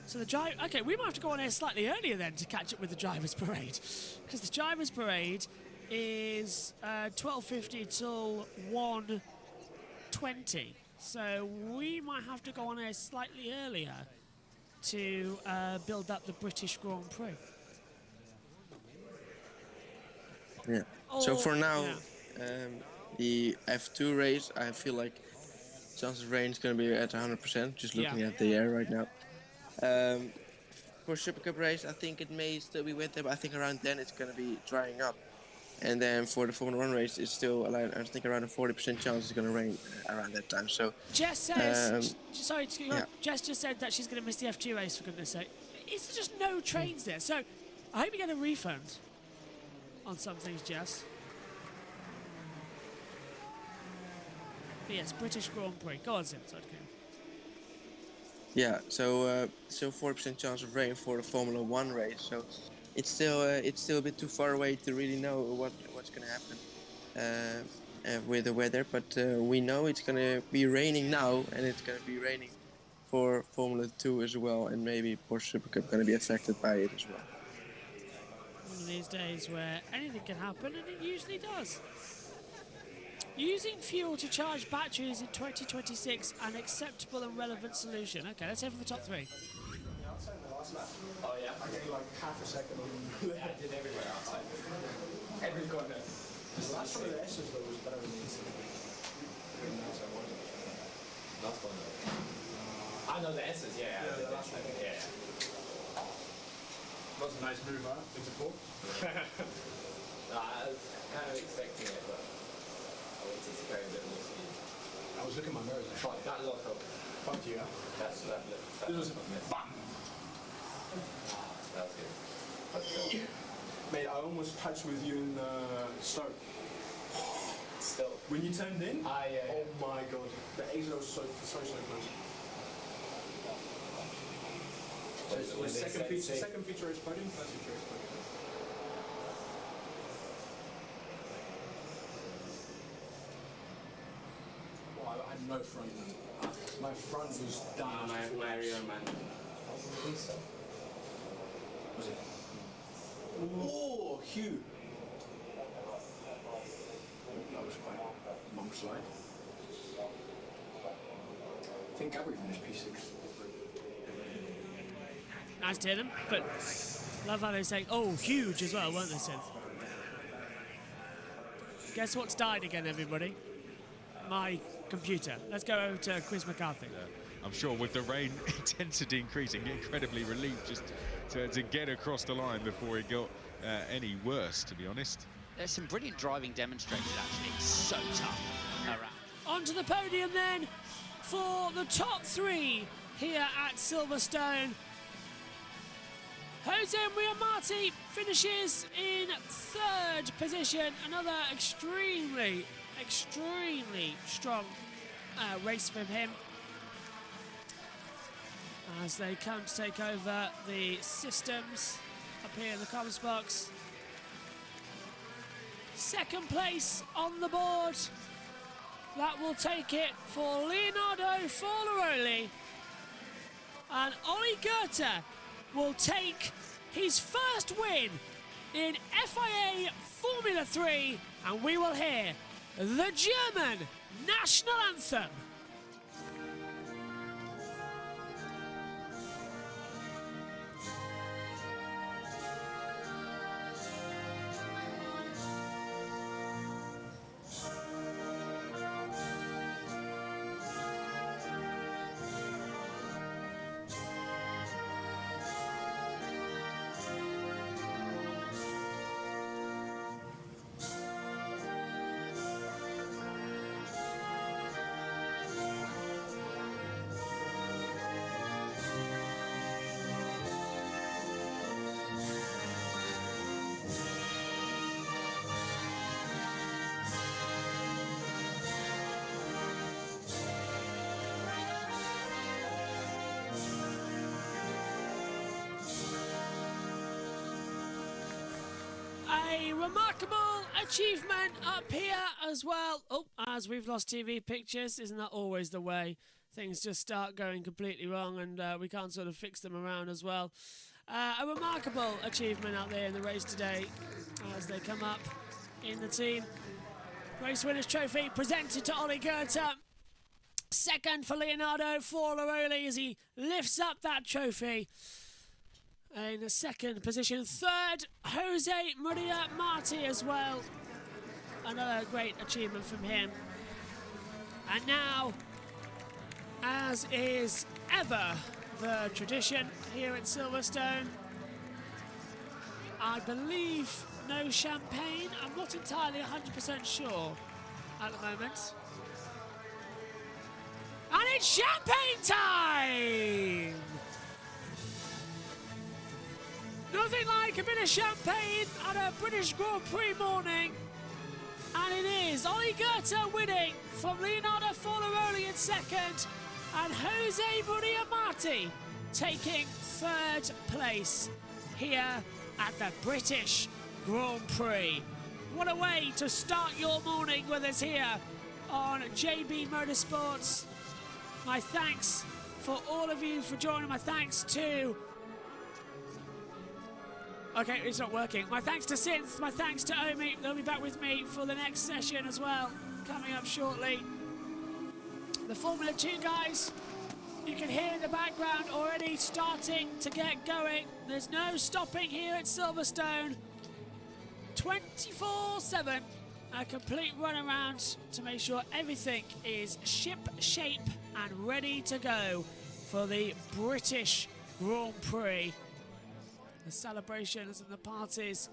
So the drive... Okay, we might have to go on air slightly earlier then to catch up with the Drivers' Parade. Because the Drivers' Parade is 12:50 till 1:20. So we might have to go on air slightly earlier to build up the British Grand Prix. Yeah. So for now, the F2 race, I feel like chances of rain is going to be at 100%, just looking at the air right now. For Super Cup race, I think it may still be wet there, but I think around then it's going to be drying up. And then for the Formula 1 race, it's still, I think, around a 40% chance it's going to rain around that time. So Jess says, Jess just said that she's going to miss the F2 race, for goodness sake. It's just no trains there. So I hope you get a refund on some things, Jess. But yes, British Grand Prix. Go on, Sim. Yeah, so 40% chance of rain for the Formula 1 race. So it's still a bit too far away to really know what's going to happen with the weather, but we know it's going to be raining now, and it's going to be raining for Formula 2 as well, and maybe Porsche Super Cup going to be affected by it as well. One of these days where anything can happen, and it usually does. Using fuel to charge batteries in 2026, an acceptable and relevant solution. Okay, let's hear from the top three. Oh yeah, I gave like half a second on yeah, I did everywhere outside. Every corner. The last one of the S's though was better than these. Last one though. I know the S's, yeah. Yeah, the last one. Yeah. Was a nice move, huh? Into four? I was kind of expecting it, but I wanted to go a bit more speed. I was looking at my mirrors. Like, that lock up. Fuck you, huh? That's that look. This was bam! That was good. That's good. Mate, I almost touched with you in Stoke. Still. When you turned in? Yeah. Oh my god. The ASO was so close. So second feature is podium, first feature is podium. Well, I had no front. My front was down. My rear man. I think so. Was it? Oh, Hugh. That was quite a long slide. I think Gabri finished P6. Nice to hear them, but love how they say, oh, huge as well, weren't they, Synth? Guess what's died again, everybody? My computer. Let's go over to Chris McCarthy. I'm sure with the rain intensity increasing, incredibly relieved just to get across the line before it got any worse, to be honest. There's some brilliant driving demonstrated, actually. So tough around. Onto the podium then for the top three here at Silverstone. Jose Maria Marti finishes in third position. Another extremely strong race from him as they come to take over the systems up here in the comms box. Second place on the board. That will take it for Leonardo Forlaroli. And Ollie Goethe will take his first win in FIA Formula 3, and we will hear the German national anthem. A remarkable achievement up here as well. Oh, as we've lost TV pictures, isn't that always the way? Things just start going completely wrong and we can't sort of fix them around as well. A remarkable achievement out there in the race today as they come up in the team. Race Winners Trophy presented to Ollie Goethe. Second for Leonardo Forlaroli as he lifts up that trophy. In the second position. Third, Jose Maria Marti as well. Another great achievement from him. And now, as is ever the tradition here at Silverstone, I believe no champagne. I'm not entirely 100% sure at the moment. And it's champagne time! Nothing like a bit of champagne at a British Grand Prix morning. And it is Ollie Goethe winning from Leonardo Forlaroli in second. And Jose Maria Marti taking third place here at the British Grand Prix. What a way to start your morning with us here on JB Motorsports. My thanks for all of you for joining. My thanks to... Okay, it's not working. My thanks to Synth, my thanks to Omi. They'll be back with me for the next session as well, coming up shortly. The Formula 2 guys, you can hear in the background already starting to get going. There's no stopping here at Silverstone. 24/7, a complete run around to make sure everything is ship shape and ready to go for the British Grand Prix. The celebrations and the parties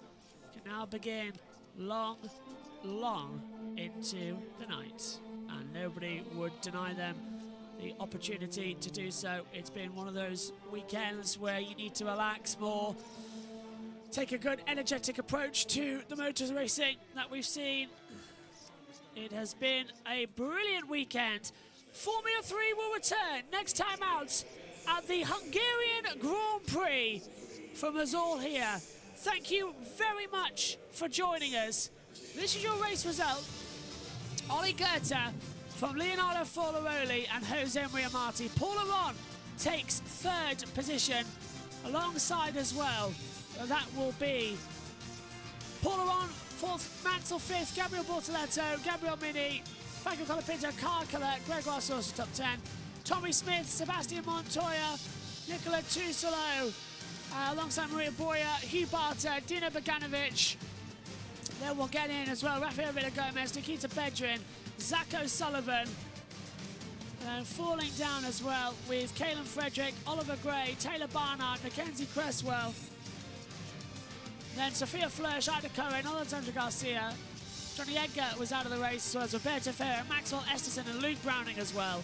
can now begin long into the night, and nobody would deny them the opportunity to do so. It's been one of those weekends where you need to relax more, take a good energetic approach to the motors racing that we've seen. It has been a brilliant weekend. Formula 3 will return next time out at the Hungarian Grand Prix. From us all here, thank you very much for joining us. This is your race result. Ollie Goethe from Leonardo Forlaroli and Jose Maria Marti. Paul Aron takes third position alongside as well. That will be Paula on 4th, Mansell 5th, Gabriel Bortoletto, Gabriel Mini, Franco Colapinto, Carl Collette, Gregoire Source top 10, Tommy Smith, Sebastian Montoya, Nicola Tusolo, alongside Maria Boya, Hugh Barter, Dino Boganovic. Then we'll get in as well Rafael Villa-Gomez, Nikita Bedrin, Zach O'Sullivan. And falling down as well with Caelan Frederick, Oliver Gray, Taylor Barnard, Mackenzie Cresswell. Then Sophia Flörsch, Ida Cohen, Alexandra Garcia. Johnny Edgar was out of the race as well as Roberto Ferrer, Maxwell Esterson and Luke Browning as well,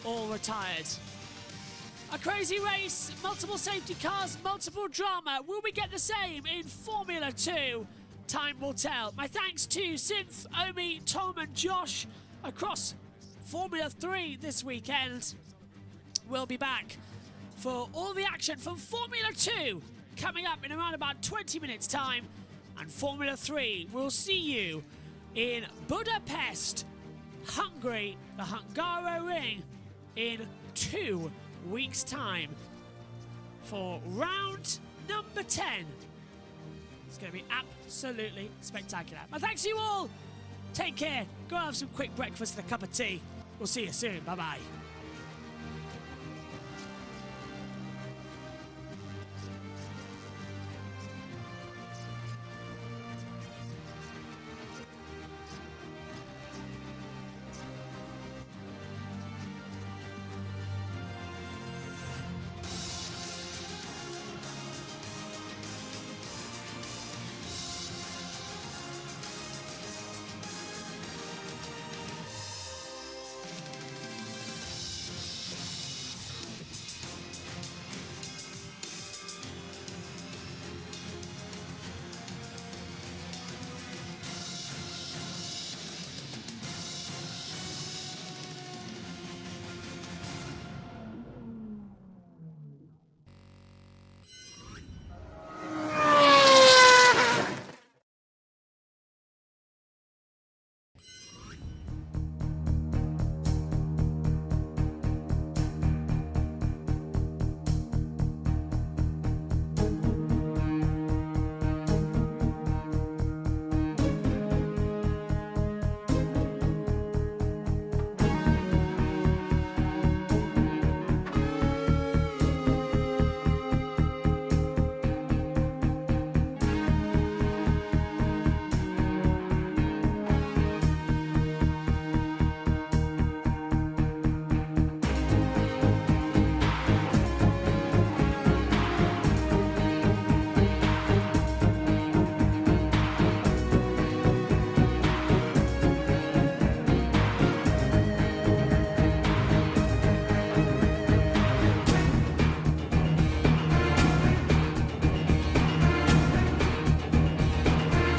all retired. A crazy race, multiple safety cars, multiple drama. Will we get the same in Formula 2? Time will tell. My thanks to Synth, Omi, Tom and Josh across Formula 3 this weekend. We'll be back for all the action from Formula 2 coming up in around about 20 minutes time. And Formula 3 will see you in Budapest, Hungary, the Hungaroring, in 2 weeks' time for round number 10. It's going to be absolutely spectacular. My thanks to you all. Take care. Go have some quick breakfast and a cup of tea. We'll see you soon. Bye-bye.